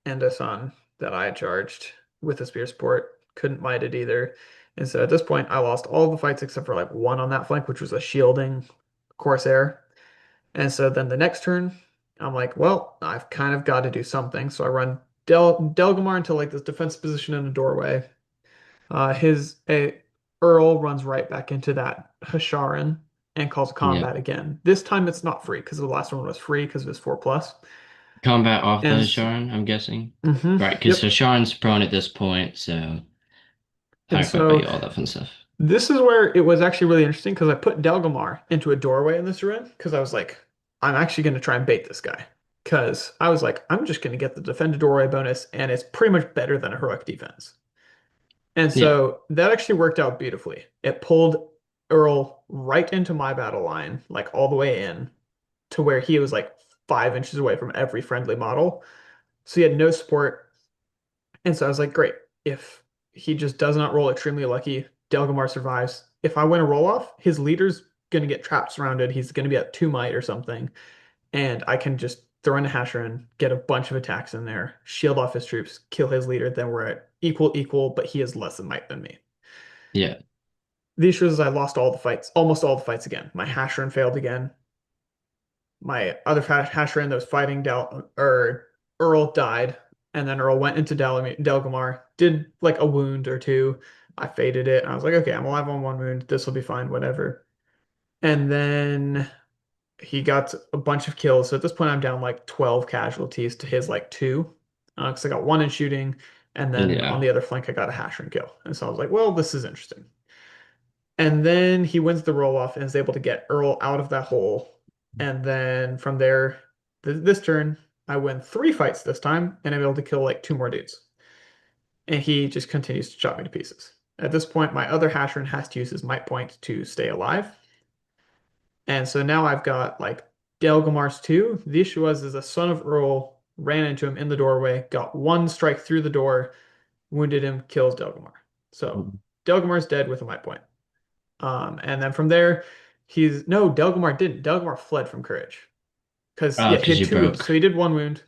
and a son that I charged with a spear support. Couldn't might it either. And so at this point, I lost all the fights except for like one on that flank, which was a shielding Corsair. And so then the next turn, I'm like, well, I've kind of got to do something. So I run Delgamar into like this defense position in a doorway. His Earl runs right back into that Hasharan and calls Yeah. combat again. This time it's not free because the last one was free because it was 4+. Combat off the And Hasharan, I'm guessing. Right, because yep. Hasharan's prone at this point, so And high fight by so you, all that fun stuff. this is where it was actually really interesting because I put Delgamar into a doorway in this run because I was like, I'm actually going to try and bait this guy. Because I was like, I'm just going to get the defended doorway bonus, and it's pretty much better than a heroic defense. And Yeah. so that actually worked out beautifully. It pulled Earl right into my battle line, like all the way in to where he was like 5 inches away from every friendly model. So he had no support. And so I was like, great. If he just does not roll extremely lucky, Delgamar survives. If I win a roll off, his leader's going to get trapped surrounded. He's going to be at 2 might or something. And I can just throw in a Hasherin, get a bunch of attacks in there, shield off his troops, kill his leader. Then we're at equal, but he has less than might than me. Yeah. The issue is I lost all the fights, almost all the fights again. My Hasherin failed again. My other Hasherin that was fighting Earl died, and then Earl went into Delgamar, did like a wound or two. I faded it. I was like, okay, I'm alive on one wound. This will be fine, whatever. And then he got a bunch of kills. So at this point, I'm down like 12 casualties to his like two. Because I got one in shooting, and then on Yeah. the other flank, I got a Hasherin kill. And so I was like, well, this is interesting. And then he wins the roll off and is able to get Earl out of that hole. And then from there, this turn, I win 3 fights this time, and I'm able to kill like 2 more dudes. And he just continues to chop me to pieces. At this point, my other Hasherin has to use his might point to stay alive. And so now I've got like Delgamar's 2. The issue was is a son of Earl ran into him in the doorway, got one strike through the door, wounded him, kills Delgamar. So Delgamar's dead with a might point. And then from there, he's no, Delgamar didn't. Delgamar fled from Courage. Because Oh, yeah, he because had you 2 wounds. So broke. he did one wound.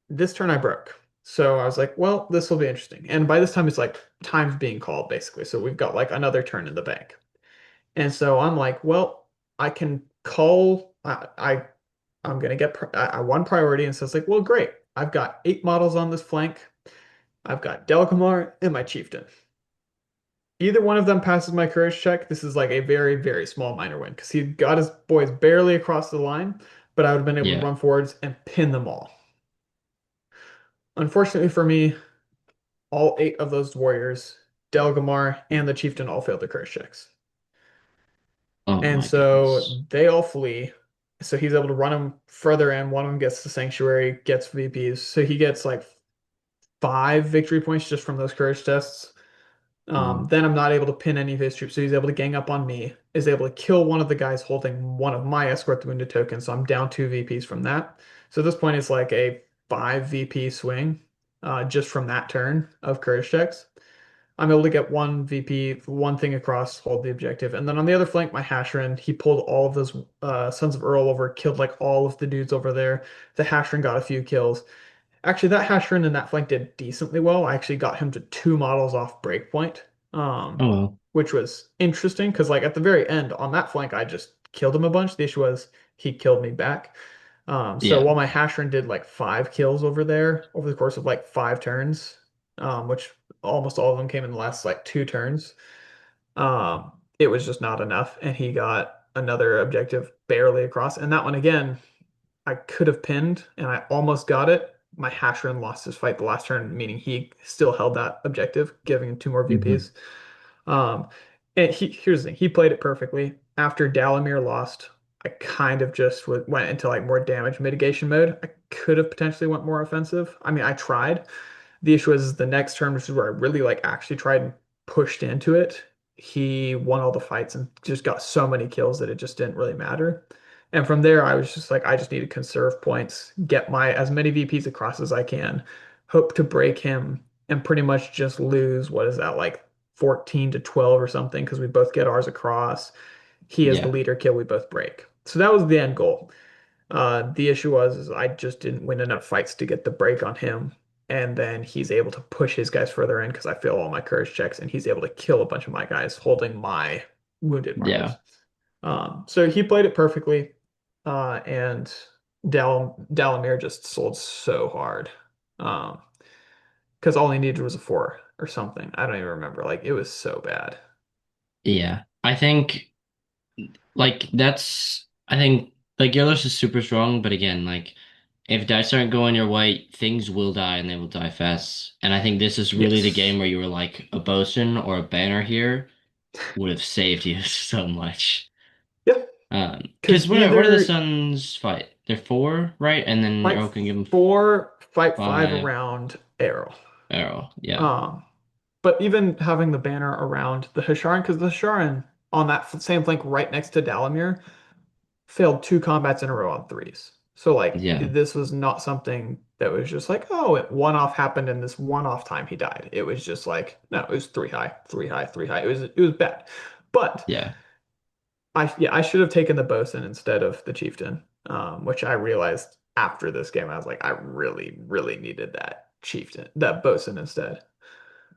This turn I broke. So I was like, well, this will be interesting. And by this time it's like time's being called, basically. So we've got like another turn in the bank. And so I'm like, well, I can call I'm gonna get I won priority. And so it's like, well, great. I've got 8 models on this flank. I've got Delgamar and my chieftain. Either one of them passes my courage check. This is like a very, very small minor win because he got his boys barely across the line, but I would have been able to Yeah. run forwards and pin them all. Unfortunately for me, all 8 of those warriors, Delgamar and the chieftain, all failed their courage checks. Oh And my so goodness. they all flee. So he's able to run them further in. One of them gets the sanctuary, gets VPs. So he gets like 5 victory points just from those courage tests. Mm. Then I'm not able to pin any of his troops, so he's able to gang up on me, is able to kill one of the guys holding one of my escort the wounded tokens, so I'm down 2 VPs from that. So at this point, it's like a 5 VP swing just from that turn of courage checks. I'm able to get one VP, one thing across, hold the objective. And then on the other flank, my Hasherin, he pulled all of those Sons of Earl over, killed like all of the dudes over there. The Hasherin got a few kills. Actually, that Hasherin in that flank did decently well. I actually got him to 2 models off breakpoint, Oh well. which was interesting because, like, at the very end on that flank, I just killed him a bunch. The issue was he killed me back. So Yeah. while my Hashran did like 5 kills over there over the course of like 5 turns, which almost all of them came in the last like 2 turns, it was just not enough. And he got another objective barely across. And that one again, I could have pinned and I almost got it. My Hashran lost his fight the last turn, meaning he still held that objective, giving him 2 more Hmm. VPs. Um, and here's the thing, he played it perfectly. After Dalamir lost, I kind of just went into like more damage mitigation mode. I could have potentially went more offensive. I mean, I tried. The issue is the next turn, which is where I really like actually tried and pushed into it. He won all the fights and just got so many kills that it just didn't really matter. And from there, I was just like, I just need to conserve points, get my as many VPs across as I can, hope to break him, and pretty much just lose. What is that, like 14 to 12 or something? Because we both get ours across. He has the Yeah. leader kill, we both break. So that was the end goal. The issue was is I just didn't win enough fights to get the break on him. And then he's able to push his guys further in because I fail all my courage checks, and he's able to kill a bunch of my guys holding my wounded Yeah. marbles. So he played it perfectly, and Dalamir just sold so hard, because all he needed was a 4 or something. I don't even remember. Like it was so bad. Yeah. I think I think like your list is super strong, but again, like if dice aren't going your way, things will die and they will die fast. And I think this is really the Yes. game where you were like a bosun or a banner here would have saved you so much. Yep. Because Because what are the either Suns fight? They're four, right? And then fight Arrow can give them 4, fight 5 five. around Arrow. Arrow, yeah, Um, but even having the banner around the Hisharan, because the Hisharan on that same flank right next to Dalamir failed 2 combats in a row on threes. So like yeah, this was not something that was just like, oh, it one off happened in this one off time he died. It was just like, no, it was 3 high, 3 high, 3 high. It was bad. But yeah, I should have taken the bosun instead of the chieftain, which I realized after this game. I was like, I really, really needed that chieftain, that bosun instead.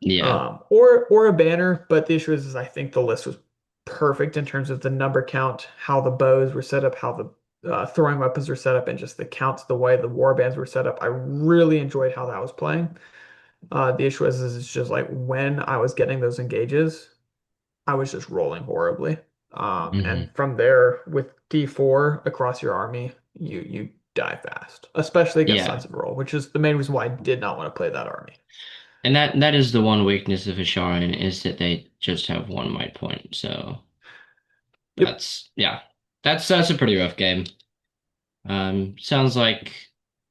yeah, Or a banner, but the issue is I think the list was perfect in terms of the number count, how the bows were set up, how the throwing weapons were set up, and just the counts, the way the war bands were set up. I really enjoyed how that was playing. The issue is it's just like when I was getting those engages, I was just rolling horribly. And hmm, from there, with D4 across your army, you die fast, especially against yeah. Sons of Roll, which is the main reason why I did not want to play that army. And that is the one weakness of Asharin is that they just have one might point. So Yep. that's yeah, that's a pretty rough game. Sounds like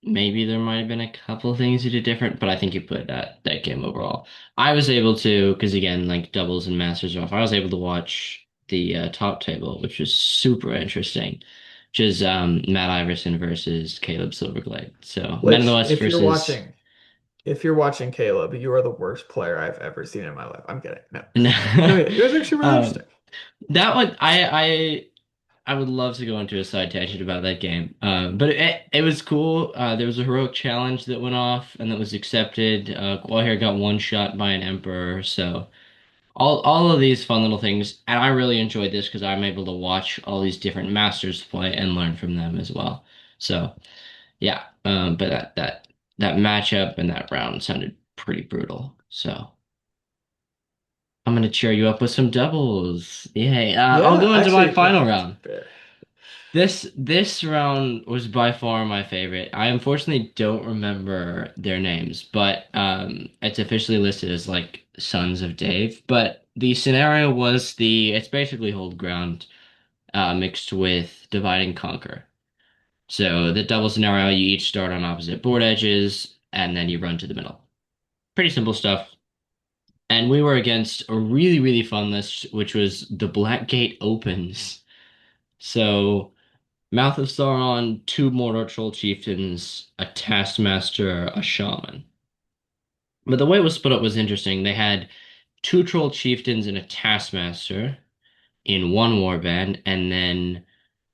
maybe there might have been a couple things you did different, but I think you put that game overall. I was able to, because again, like doubles and masters are off. I was able to watch the top table, which was super interesting, which is Matt Iverson versus Caleb Silverglade. So Men of the Which, West versus. if you're watching Caleb, you are the worst player I've ever seen in my life. I'm kidding. No. No, No. yeah, it was actually really interesting. That one, I would love to go into a side tangent about that game. But it was cool. There was a heroic challenge that went off and that was accepted. Quahir got one shot by an emperor. So all of these fun little things, and I really enjoyed this because I'm able to watch all these different masters play and learn from them as well. So yeah. But that matchup and that round sounded pretty brutal. So I'm gonna cheer you up with some doubles. Yay. I'll Yeah, go into my actually, no, final that's round. fair. This round was by far my favorite. I unfortunately don't remember their names, but it's officially listed as like Sons of Dave. But the scenario was it's basically hold ground mixed with divide and conquer. So the double scenario, you each start on opposite board edges and then you run to the middle. Pretty simple stuff. And we were against a really, really fun list, which was the Blackgate Opens. So Mouth of Sauron, two Mordor Troll Chieftains, a Taskmaster, a Shaman. But the way it was split up was interesting. They had two Troll Chieftains and a Taskmaster in one warband, and then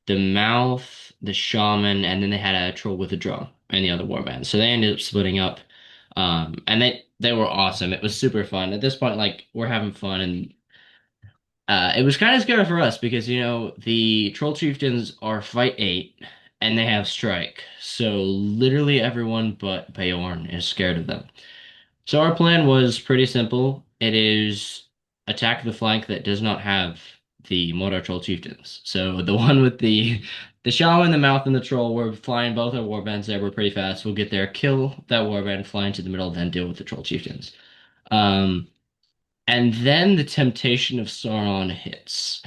the Mouth, the Shaman, and then they had a Troll with a drum in the other warband. So they ended up splitting up. And they were awesome. It was super fun. At this point, like we're having fun and it was kind of scary for us because, the Troll Chieftains are fight 8 and they have strike. So literally everyone but Beorn is scared of them. So our plan was pretty simple. It is attack the flank that does not have the Mordor Troll chieftains. So the one with the shaman, the mouth, and the troll, we're flying both our warbands there. We're pretty fast. We'll get there, kill that warband, fly into the middle, then deal with the troll chieftains. Um, and then the temptation of Sauron hits.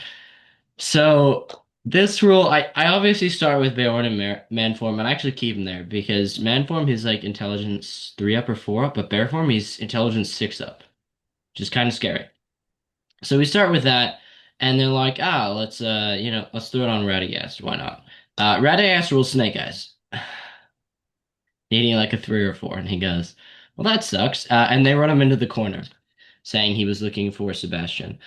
So this rule, I obviously start with Beorn and Manform, and I actually keep him there because Manform he's like intelligence 3 up or 4 up, but Bearform he's intelligence 6 up, which is kind of scary. So we start with that, and they're like, let's let's throw it on Radagast. Why not? Radagast rules Snake Eyes, needing like a 3 or 4, and he goes, well, that sucks. And they run him into the corner, saying he was looking for Sebastian.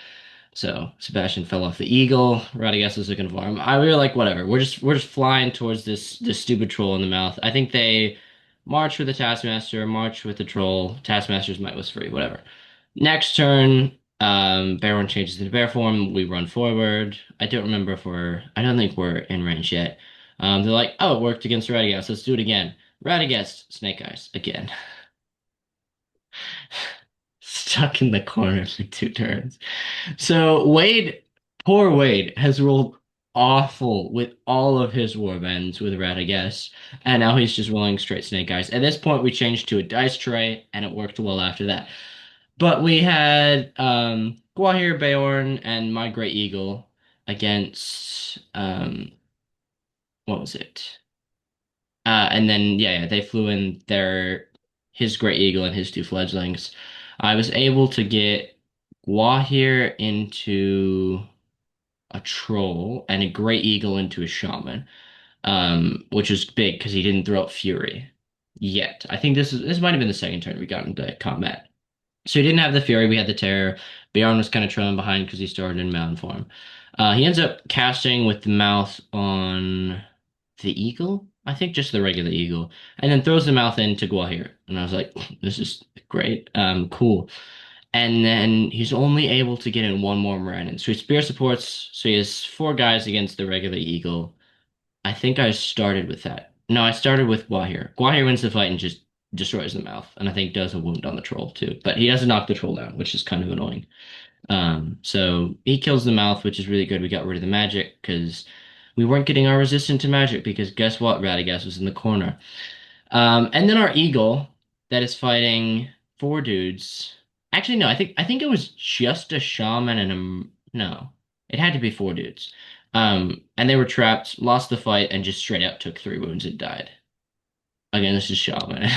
So Sebastian fell off the eagle. Radagast was looking for him. We were like, whatever. We're just flying towards this stupid troll in the mouth. I think they march with the Taskmaster, march with the troll. Taskmaster's might was free, whatever. Next turn, Baron changes into bear form. We run forward. I don't remember if I don't think we're in range yet. They're like, oh, it worked against Radagast. Let's do it again. Radagast, Snake Eyes again. Stuck in the corner for 2 turns. So poor Wade, has rolled awful with all of his warbands with Radagast, and now he's just rolling straight Snake Eyes. At this point, we changed to a dice tray, and it worked well after that. But we had Gwahir, Beorn, and my Great Eagle against what was it? And then yeah, they flew in his Great Eagle and his 2 fledglings. I was able to get Gwahir into a troll and a Great Eagle into a shaman, which was big because he didn't throw up Fury yet. I think this might have been the second turn we got into combat. So he didn't have the Fury, we had the Terror. Bjorn was kind of trailing behind because he started in mountain form. He ends up casting with the mouth on the Eagle, I think just the regular Eagle, and then throws the mouth into Gwahir. And I was like, this is great, cool. And then he's only able to get in one more Moradin. So he spear supports, so he has 4 guys against the regular Eagle. I think I started with that. No, I started with Gwahir. Gwahir wins the fight and just destroys the mouth, and I think does a wound on the troll too. But he doesn't knock the troll down, which is kind of annoying. So he kills the mouth, which is really good. We got rid of the magic because we weren't getting our resistance to magic because guess what? Radagast was in the corner. And then our eagle that is fighting 4 dudes. Actually, no, I think it was just a shaman and no, it had to be 4 dudes. And they were trapped, lost the fight, and just straight up took 3 wounds and died. Again, this is shaman.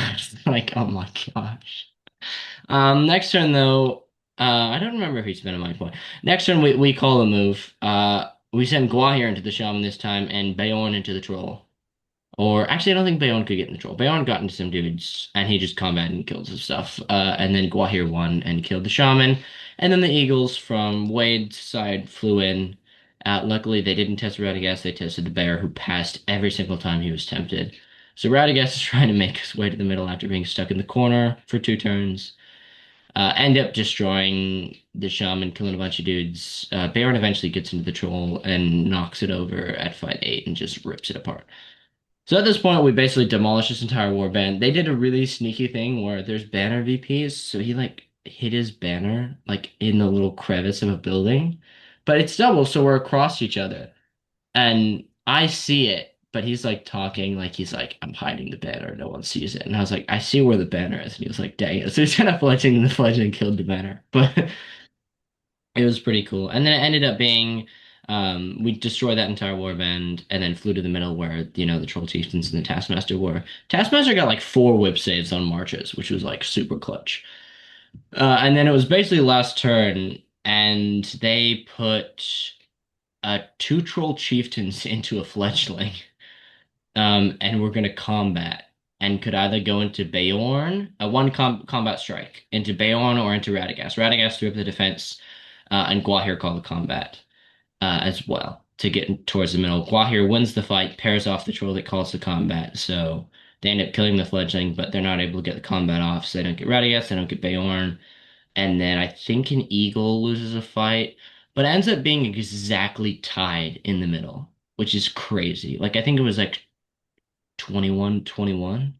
Like, oh my gosh. Next turn though, I don't remember if he spent a mind point. Next turn we call a move. We send Gwahir into the shaman this time and Beorn into the troll. Or actually, I don't think Bayon could get in the troll. Bayon got into some dudes, and he just combated and killed some stuff. And then Gwahir won and killed the shaman. And then the Eagles from Wade's side flew in. Luckily, they didn't test Radagast. They tested the bear, who passed every single time he was tempted. So Radagast is trying to make his way to the middle after being stuck in the corner for 2 turns. End up destroying the shaman, killing a bunch of dudes. Baron eventually gets into the troll and knocks it over at fight 8 and just rips it apart. So at this point, we basically demolished this entire warband. They did a really sneaky thing where there's banner VPs, so he like hid his banner like in the little crevice of a building, but it's double, so we're across each other, and I see it, but he's like talking like he's like I'm hiding the banner, no one sees it, and I was like I see where the banner is, and he was like dang it, so he's kind of fledging and the fledging killed the banner, but it was pretty cool. And then it ended up being we destroyed that entire warband and then flew to the middle where, the Troll Chieftains and the Taskmaster were. Taskmaster got like 4 whip saves on marches, which was like super clutch. And then it was basically last turn, and they put 2 Troll Chieftains into a fledgling. And we're gonna combat. And could either go into Beorn, one combat strike, into Beorn or into Radagast. Radagast threw up the defense, and Gwahir called the combat as well to get towards the middle. Gwahir wins the fight, pairs off the troll that calls the combat. So they end up killing the fledgling, but they're not able to get the combat off. So they don't get Radagast, they don't get Beorn. And then I think an eagle loses a fight, but it ends up being exactly tied in the middle, which is crazy. Like I think it was like 21-21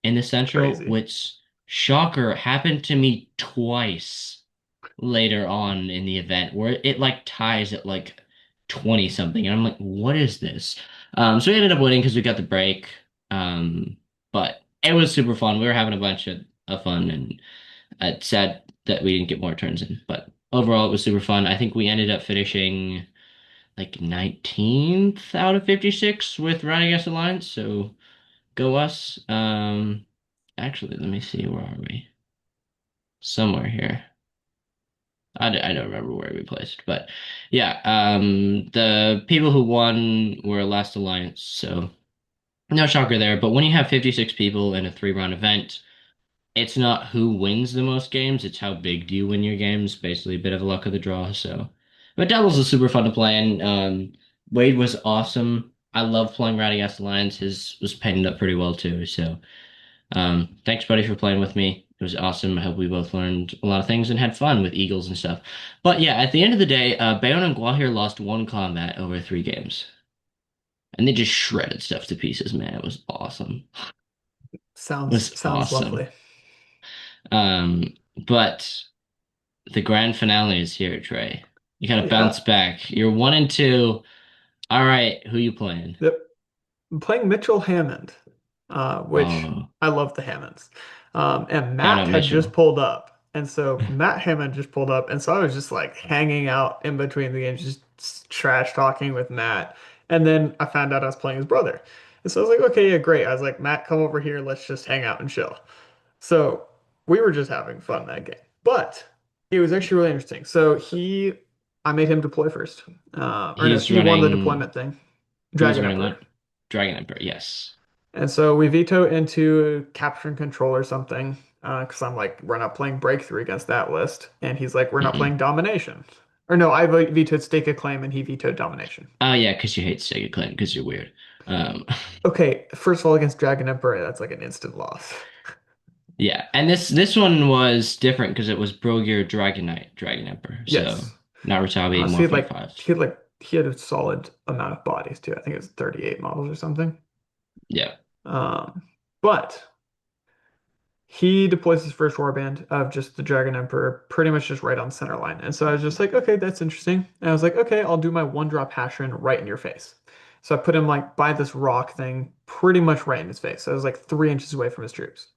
in the Central, Crazy. which, shocker, happened to me twice later on in the event where it like ties at like 20 something. And I'm like, what is this? So we ended up winning because we got the break. But it was super fun. We were having a bunch of fun, and it's sad that we didn't get more turns in. But overall, it was super fun. I think we ended up finishing like 19th out of 56 with Running Against the Lines. So go us. Actually, let me see. Where are we? Somewhere here. I don't remember where we placed, but yeah, the people who won were Last Alliance, so no shocker there. But when you have 56 people in a three-round event, it's not who wins the most games, it's how big do you win your games. Basically, a bit of a luck of the draw. So, but doubles is super fun to play, and Wade was awesome. I love playing Radagast Alliance. His was penned up pretty well too. So. Thanks, buddy, for playing with me. It was awesome. I hope we both learned a lot of things and had fun with Eagles and stuff. But yeah, at the end of the day, Bayon and Guahir lost one combat over three games. And they just shredded stuff to pieces, man. It was awesome. It was Sounds lovely. awesome. But the grand finale is here, Trey. You gotta Yeah. bounce back. You're 1-2. All right, who you playing? Yep. I'm playing Mitchell Hammond, which Oh, I love the Hammonds. And shout Matt out had just Mitchell. pulled up. And so Matt Hammond just pulled up. And so I was just like hanging out in between the games, just trash talking with Matt. And then I found out I was playing his brother. And so I was like, okay, yeah, great. I was like, Matt, come over here. Let's just hang out and chill. So we were just having fun that game. But it was actually really interesting. I made him deploy first. Or no, He's he won the running. deployment thing. Who's Dragon running Emperor. what? Dragon Emperor. Yes. And so we veto into capture and control or something. Because I'm like, we're not playing breakthrough against that list. And he's like, we're not playing Mm-mm. domination. Or no, I vetoed stake a claim and he vetoed domination. Oh yeah, because you hate Sega Clan because you're weird. Um, Okay, first of all, against Dragon Emperor, that's like an instant loss. yeah, and this one was different because it was Brogyr Dragon Knight, Dragon Emperor. So Yes. Narutabi So Morphing 5. he had a solid amount of bodies too. I think it was 38 models or something. Yeah. Um, but he deploys his first warband of just the Dragon Emperor pretty much just right on center line. And so I was just like, okay, that's interesting. And I was like, okay, I'll do my one drop Hashirin right in your face. So I put him like by this rock thing, pretty much right in his face. So I was like 3 inches away from his troops.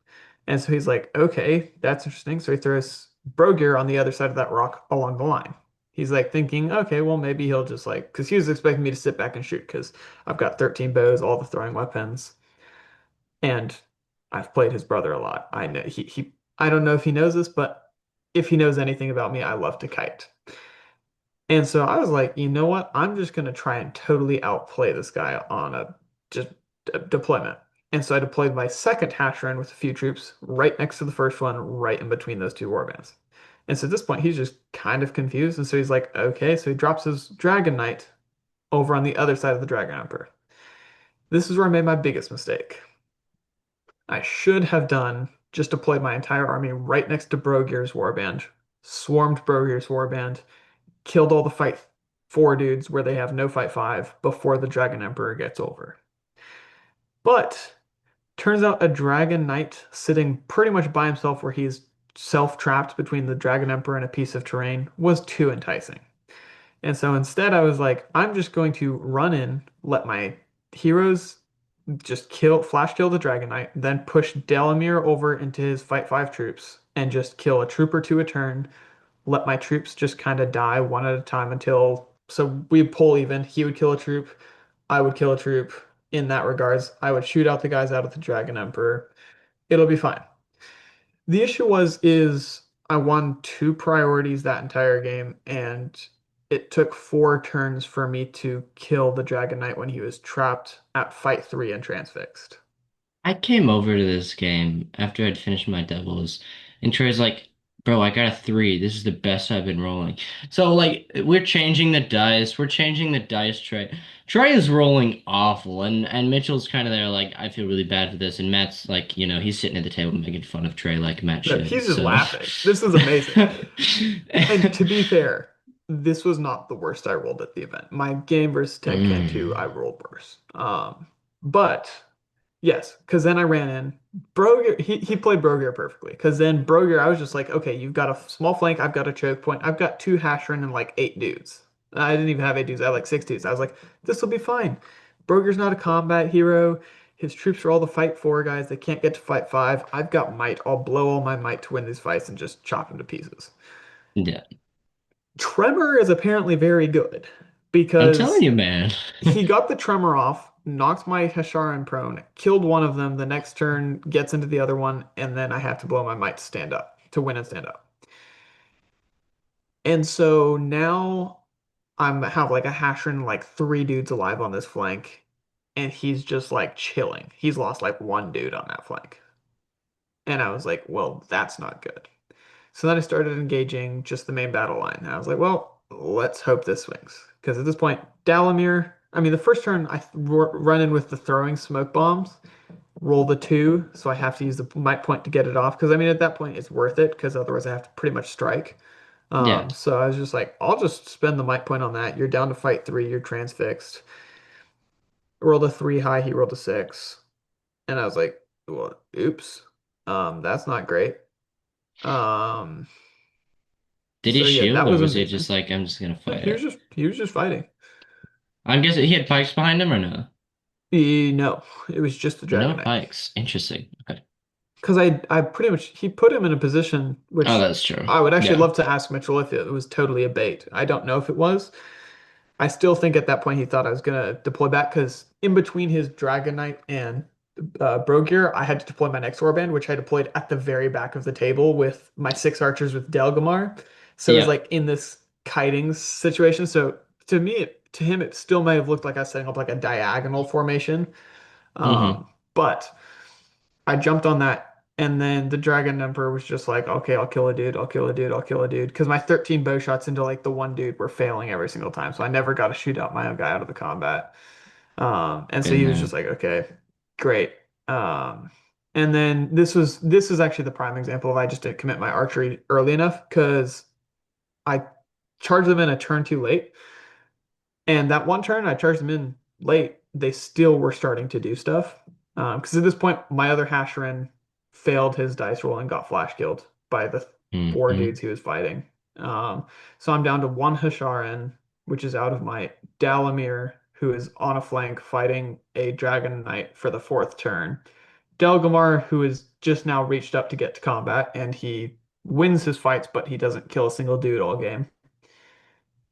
And so he's like, okay, that's interesting. So he throws Brogyr on the other side of that rock along the line. He's like thinking, okay, well, maybe he'll just like, because he was expecting me to sit back and shoot because I've got 13 bows, all the throwing weapons. And I've played his brother a lot. I know I don't know if he knows this, but if he knows anything about me, I love to kite. And so I was like, you know what? I'm just gonna try and totally outplay this guy on a just deployment. And so I deployed my second hash run with a few troops right next to the first one, right in between those two warbands. And so at this point, he's just kind of confused. And so he's like, okay. So he drops his Dragon Knight over on the other side of the Dragon Emperor. This is where I made my biggest mistake. I should have done just deployed my entire army right next to Brogyr's warband, swarmed Brogyr's warband, killed all the fight four dudes where they have no fight five before the Dragon Emperor gets over. But turns out a Dragon Knight sitting pretty much by himself where he's self-trapped between the Dragon Emperor and a piece of terrain was too enticing. And so instead I was like, I'm just going to run in, let my heroes just flash kill the Dragon Knight, then push Delamere over into his fight five troops and just kill a troop or two a turn. Let my troops just kind of die one at a time so we pull even. He would kill a troop, I would kill a troop. In that regards, I would shoot out the guys out of the Dragon Emperor. It'll be fine. The issue is I won two priorities that entire game, and it took 4 turns for me to kill the Dragon Knight when he was trapped at fight 3 and transfixed. I came over to this game after I'd finished my doubles, and Trey's like, "Bro, I got a 3. This is the best I've been rolling." So like, we're changing the dice. We're changing the dice, Trey. Trey is rolling awful, and Mitchell's kind of there like, "I feel really bad for this," and Matt's like, he's sitting at the table making fun of Trey like Matt No, he's should. just So. laughing. This is amazing. And to be fair, this was not the worst I rolled at the event. My game versus Tech Can 2, Mm. I rolled worse. But Yes, because then I ran in. Broger, he played Broger perfectly. Because then Broger, I was just like, okay, you've got a small flank, I've got a choke point, I've got two Hasherin and like 8 dudes. I didn't even have 8 dudes, I had like 6 dudes. I was like, this will be fine. Broger's not a combat hero. His troops are all the fight four guys. They can't get to fight five. I've got might. I'll blow all my might to win these fights and just chop them to pieces. Yeah. Tremor is apparently very good I'm telling because you, man. he got the tremor off, knocked my Hasharan prone, killed one of them. The next turn gets into the other one, and then I have to blow my might to stand up, to win and stand up. And so now I'm have like a Hasharan, like 3 dudes alive on this flank, and he's just like chilling. He's lost like 1 dude on that flank. And I was like, well, that's not good. So then I started engaging just the main battle line. And I was like, well, let's hope this swings. Because at this point, Dalamir, I mean, the first turn I run in with the throwing smoke bombs, roll the 2, so I have to use the might point to get it off. Because I mean, at that point, it's worth it, because otherwise I have to pretty much strike. Yeah. So I was just like, I'll just spend the might point on that. You're down to fight 3, you're transfixed. Rolled a 3 high, he rolled a 6. And I was like, well, oops. That's not great. Um, Did he so yeah, shield that or was was he amazing. just like, I'm just gonna No, fight it? he was just fighting. I'm guessing he had pikes behind him or no? No, it was just the No Dragon Knight. pikes. Interesting. Okay. Because I pretty much he put him in a position Oh, which that's true. I would actually Yeah. love to ask Mitchell if it was totally a bait. I don't know if it was. I still think at that point he thought I was gonna deploy back because in between his Dragon Knight and Brogear, I had to deploy my next warband, which I deployed at the very back of the table with my 6 archers with Delgamar. So it was Yep. like in this kiting situation. So to him, it still may have looked like I was setting up like a diagonal formation. Mm-hmm. But I jumped on that, and then the Dragon Emperor was just like, okay, I'll kill a dude, I'll kill a dude, I'll kill a dude. Because my 13 bow shots into like the one dude were failing every single time. So I never got to shoot out my own guy out of the combat. And so Been he was there. just like, okay, great. And then this is actually the prime example of I just didn't commit my archery early enough because I charged them in a turn too late. And that one turn I charged them in late, they still were starting to do stuff. Because at this point, my other Hasherin failed his dice roll and got flash killed by the 4 dudes Mm-hmm. he was fighting. Um, so I'm down to one Hasharin, which is out of my Dalamir, who is on a flank fighting a Dragon Knight for the 4th turn. Delgamar, who has just now reached up to get to combat, and he wins his fights, but he doesn't kill a single dude all game.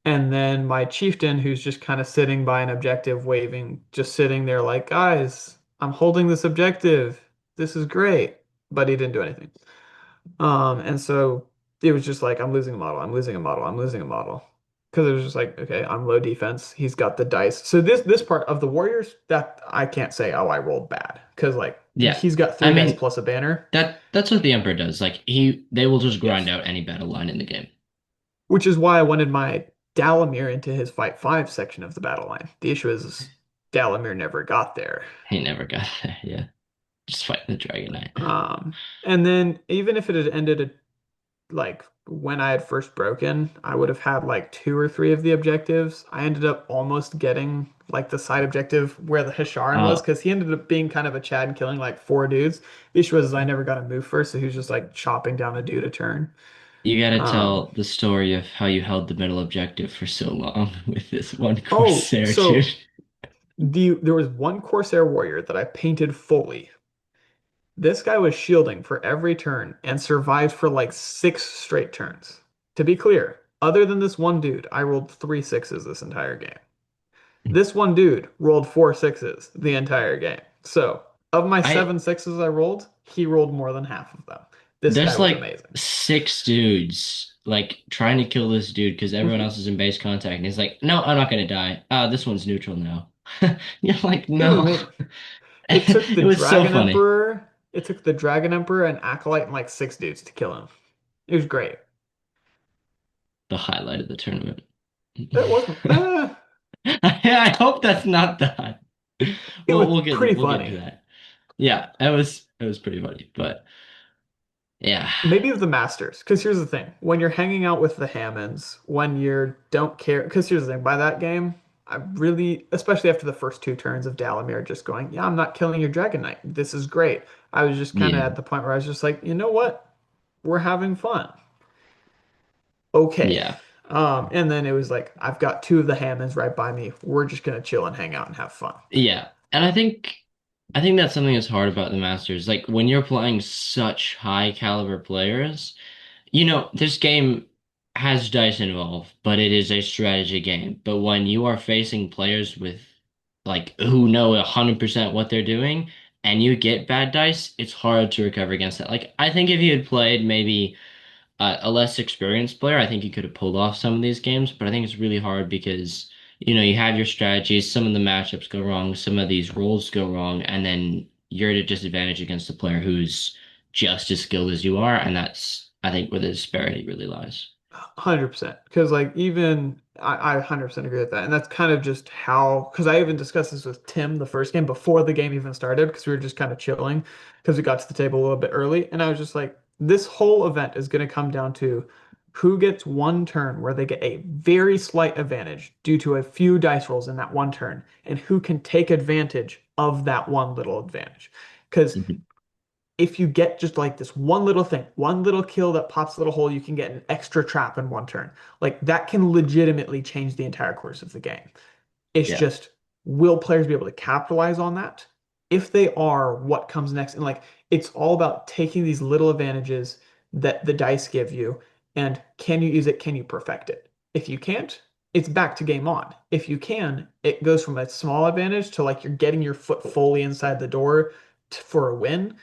And then my chieftain, who's just kind of sitting by an objective, waving, just sitting there like, guys, I'm holding this objective. This is great. But he didn't do anything. And so it was just like, I'm losing a model, I'm losing a model, I'm losing a model. Because it was just like, okay, I'm low defense. He's got the dice. So this part of the Warriors, that I can't say, oh, I rolled bad. Because like Yeah. he's got I 3 dice mean, plus a banner. that's what the Emperor does. Like they will just grind Yes. out any battle line in the game. Which is why I wanted my Dalamir into his Fight 5 section of the battle line. The issue is Dalamir never got there. He never got there. Yeah. Just fight the Dragon Knight. And then even if it had ended like when I had first broken, I would have had like 2 or 3 of the objectives. I ended up almost getting like the side objective where the Hisharin was Oh, because he ended up being kind of a Chad and killing like 4 dudes. The issue was is I never got a move first, so he was just like chopping down a dude a turn. you gotta Um, tell the story of how you held the middle objective for so long with this one oh, Corsair, dude. so there was one Corsair warrior that I painted fully. This guy was shielding for every turn and survived for like 6 straight turns. To be clear, other than this one dude, I rolled 3 6s this entire game. This one dude rolled 4 6s the entire game. So, of my I 7 6s I rolled, he rolled more than half of them. This guy There's was like amazing. 6 dudes like trying to kill this dude because everyone else is in base contact, and he's like, "No, I'm not gonna die. This one's neutral now." You're like, It was "No." amazing. It took the It was so Dragon funny. Emperor, it took the Dragon Emperor and Acolyte and like 6 dudes to kill him. It was great. The highlight of the tournament. It wasn't, I hope that's not that. it was pretty We'll get into funny. that. Yeah, it was pretty funny, but yeah. Maybe of the masters, because here's the thing: when you're hanging out with the Hammonds, when you don't care, because here's the thing: by that game, I really, especially after the first two turns of Dalamir just going, yeah, I'm not killing your Dragon Knight. This is great. I was just kind of Yeah. at the point where I was just like, you know what? We're having fun. Okay. Yeah. And then it was like, I've got two of the Hammonds right by me. We're just gonna chill and hang out and have fun. Yeah. And I think that's something that's hard about the Masters. Like when you're playing such high caliber players, this game has dice involved, but it is a strategy game. But when you are facing players with like who know 100% what they're doing and you get bad dice, it's hard to recover against that. Like I think if you had played maybe a less experienced player, I think he could have pulled off some of these games, but I think it's really hard because, you have your strategies, some of the matchups go wrong, some of these rolls go wrong, and then you're at a disadvantage against a player who's just as skilled as you are, and that's, I think, where the disparity really lies. 100%. Because like even I 100% agree with that. And that's kind of just how, because I even discussed this with Tim the first game before the game even started, because we were just kind of chilling because we got to the table a little bit early. And I was just like, this whole event is going to come down to who gets one turn where they get a very slight advantage due to a few dice rolls in that one turn, and who can take advantage of that one little advantage. Because Mhm. if you get just like this one little thing, one little kill that pops a little hole, you can get an extra trap in one turn. Like that can legitimately change the entire course of the game. It's Yeah. just, will players be able to capitalize on that? If they are, what comes next? And like, it's all about taking these little advantages that the dice give you, and can you use it? Can you perfect it? If you can't, it's back to game on. If you can, it goes from a small advantage to like you're getting your foot fully inside the door for a win.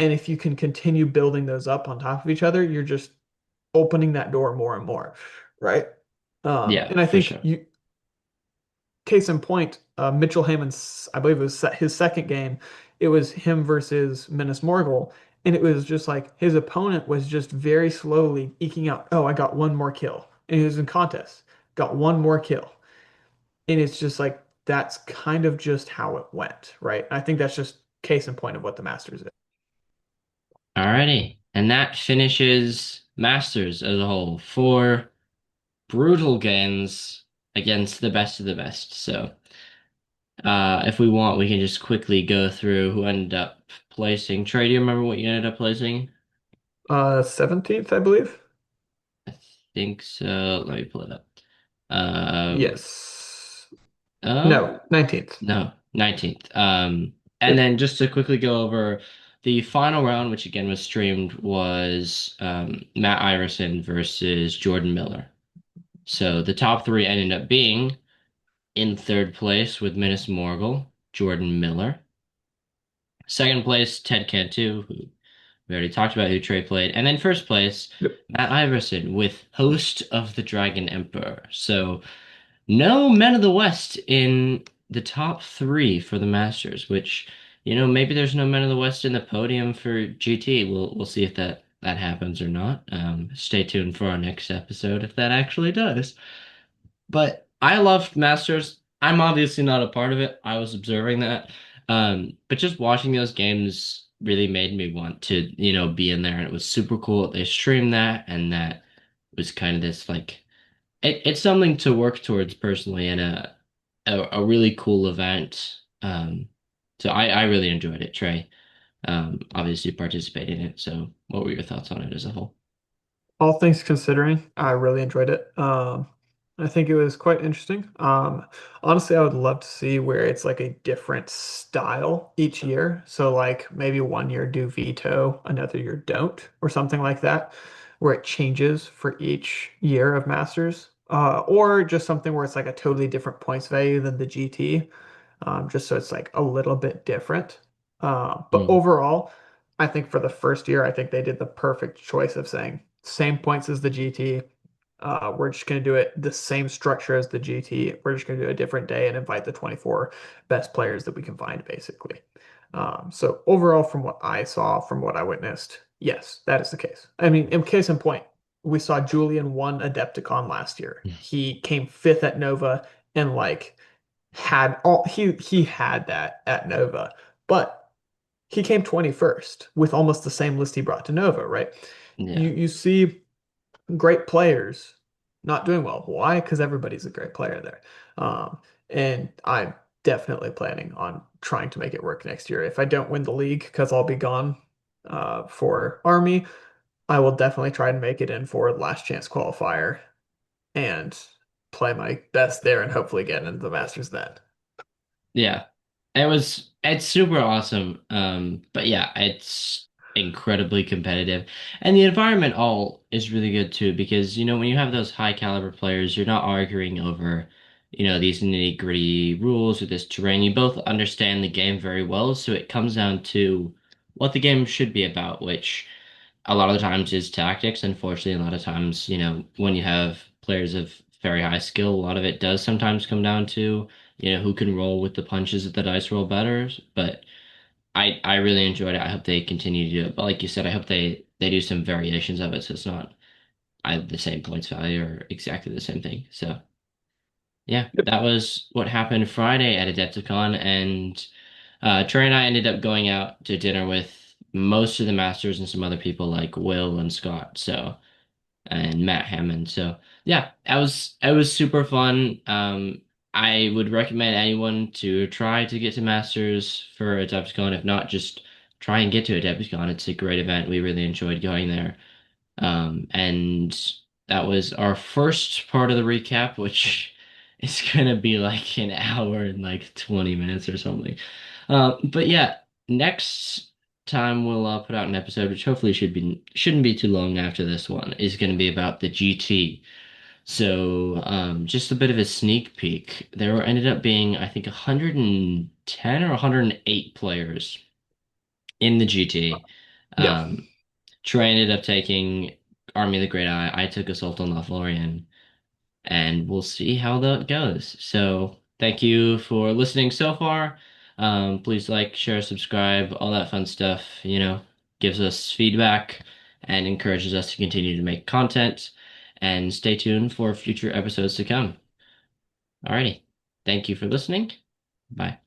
And if you can continue building those up on top of each other, you're just opening that door more and more, right? Yeah, And I for think sure. you, case in point, Mitchell Hammond's, I believe it was his second game. It was him versus Minas Morgul, and it was just like his opponent was just very slowly eking out. Oh, I got one more kill, and he was in contest, got one more kill, and it's just like that's kind of just how it went, right? I think that's just case in point of what the Masters is. Alrighty. And that finishes Masters as a whole. Four brutal games against the best of the best. So, if we want, we can just quickly go through who ended up placing. Trey, do you remember what you ended up placing? 17th, I believe. I think so. Let me pull it up. Um, Yes. oh, No, 19th. no, 19th. And Yep. then just to quickly go over the final round, which again was streamed, was Matt Iverson versus Jordan Miller. So the top three ended up being in third place with Minas Morgul, Jordan Miller. Second place, Ted Cantu, who we already talked about, who Trey played. And then first place, Yep. Matt Iverson with Host of the Dragon Emperor. So no men of the West in the top three for the Masters, which, maybe there's no men of the West in the podium for GT. We'll see if that happens or not. Stay tuned for our next episode if that actually does. But I loved Masters. I'm obviously not a part of it. I was observing that. But just watching those games really made me want to, be in there. And it was super cool that they streamed that, and that was kind of this like it's something to work towards personally, and a really cool event. So I really enjoyed it, Trey. Obviously participated in it. So what were your thoughts on it as a whole? All things considering, I really enjoyed it. I think it was quite interesting. Honestly, I would love to see where it's like a different style each year. So like maybe one year do veto, another year don't, or something like that, where it changes for each year of Masters. Or just something where it's like a totally different points value than the GT, just so it's like a little bit different. But Mm, overall, I think for the first year, I think they did the perfect choice of saying same points as the GT. We're just going to do it the same structure as the GT. We're just going to do a different day and invite the 24 best players that we can find, basically. So overall, from what I saw, from what I witnessed, yes, that is the case. I mean, in case in point, we saw Julian won Adepticon last year. He came fifth at Nova and like had all he had that at Nova, but he came 21st with almost the same list he brought to Nova, right? yeah. You see great players not doing well. Why? Because everybody's a great player there. and I'm definitely planning on trying to make it work next year. If I don't win the league, because I'll be gone for Army, I will definitely try and make it in for last chance qualifier and play my best there and hopefully get into the Masters then. Yeah. It's super awesome. But yeah, it's incredibly competitive. And the environment all is really good too, because when you have those high caliber players, you're not arguing over, these nitty-gritty rules or this terrain. You both understand the game very well, so it comes down to what the game should be about, which a lot of the times is tactics. Unfortunately, a lot of times, when you have players of very high skill, a lot of it does sometimes come down to, who can roll with the punches that the dice roll better. But I really enjoyed it. I hope they continue to do it. But like you said, I hope they do some variations of it so it's not the same points value or exactly the same thing. So yeah, Yep. that was what happened Friday at Adepticon, and Trey and I ended up going out to dinner with most of the masters and some other people like Will and Scott. So and Matt Hammond. So yeah, it was super fun. I would recommend anyone to try to get to Masters for AdeptiCon. If not, just try and get to AdeptiCon. It's a great event. We really enjoyed going there. And that was our first part of the recap, which is gonna be like an hour and like 20 minutes or something. But yeah, next time we'll put out an episode, which hopefully shouldn't be too long after this one, is gonna be about the GT. So, just a bit of a sneak peek. There ended up being, I think, 110 or 108 players in the GT. Yeah. Um, Trey ended up taking Army of the Great Eye. I took Assault on Lothlorien, and we'll see how that goes. So thank you for listening so far. Please like, share, subscribe, all that fun stuff, gives us feedback and encourages us to continue to make content. And stay tuned for future episodes to come. Alrighty. Thank you for listening. Bye.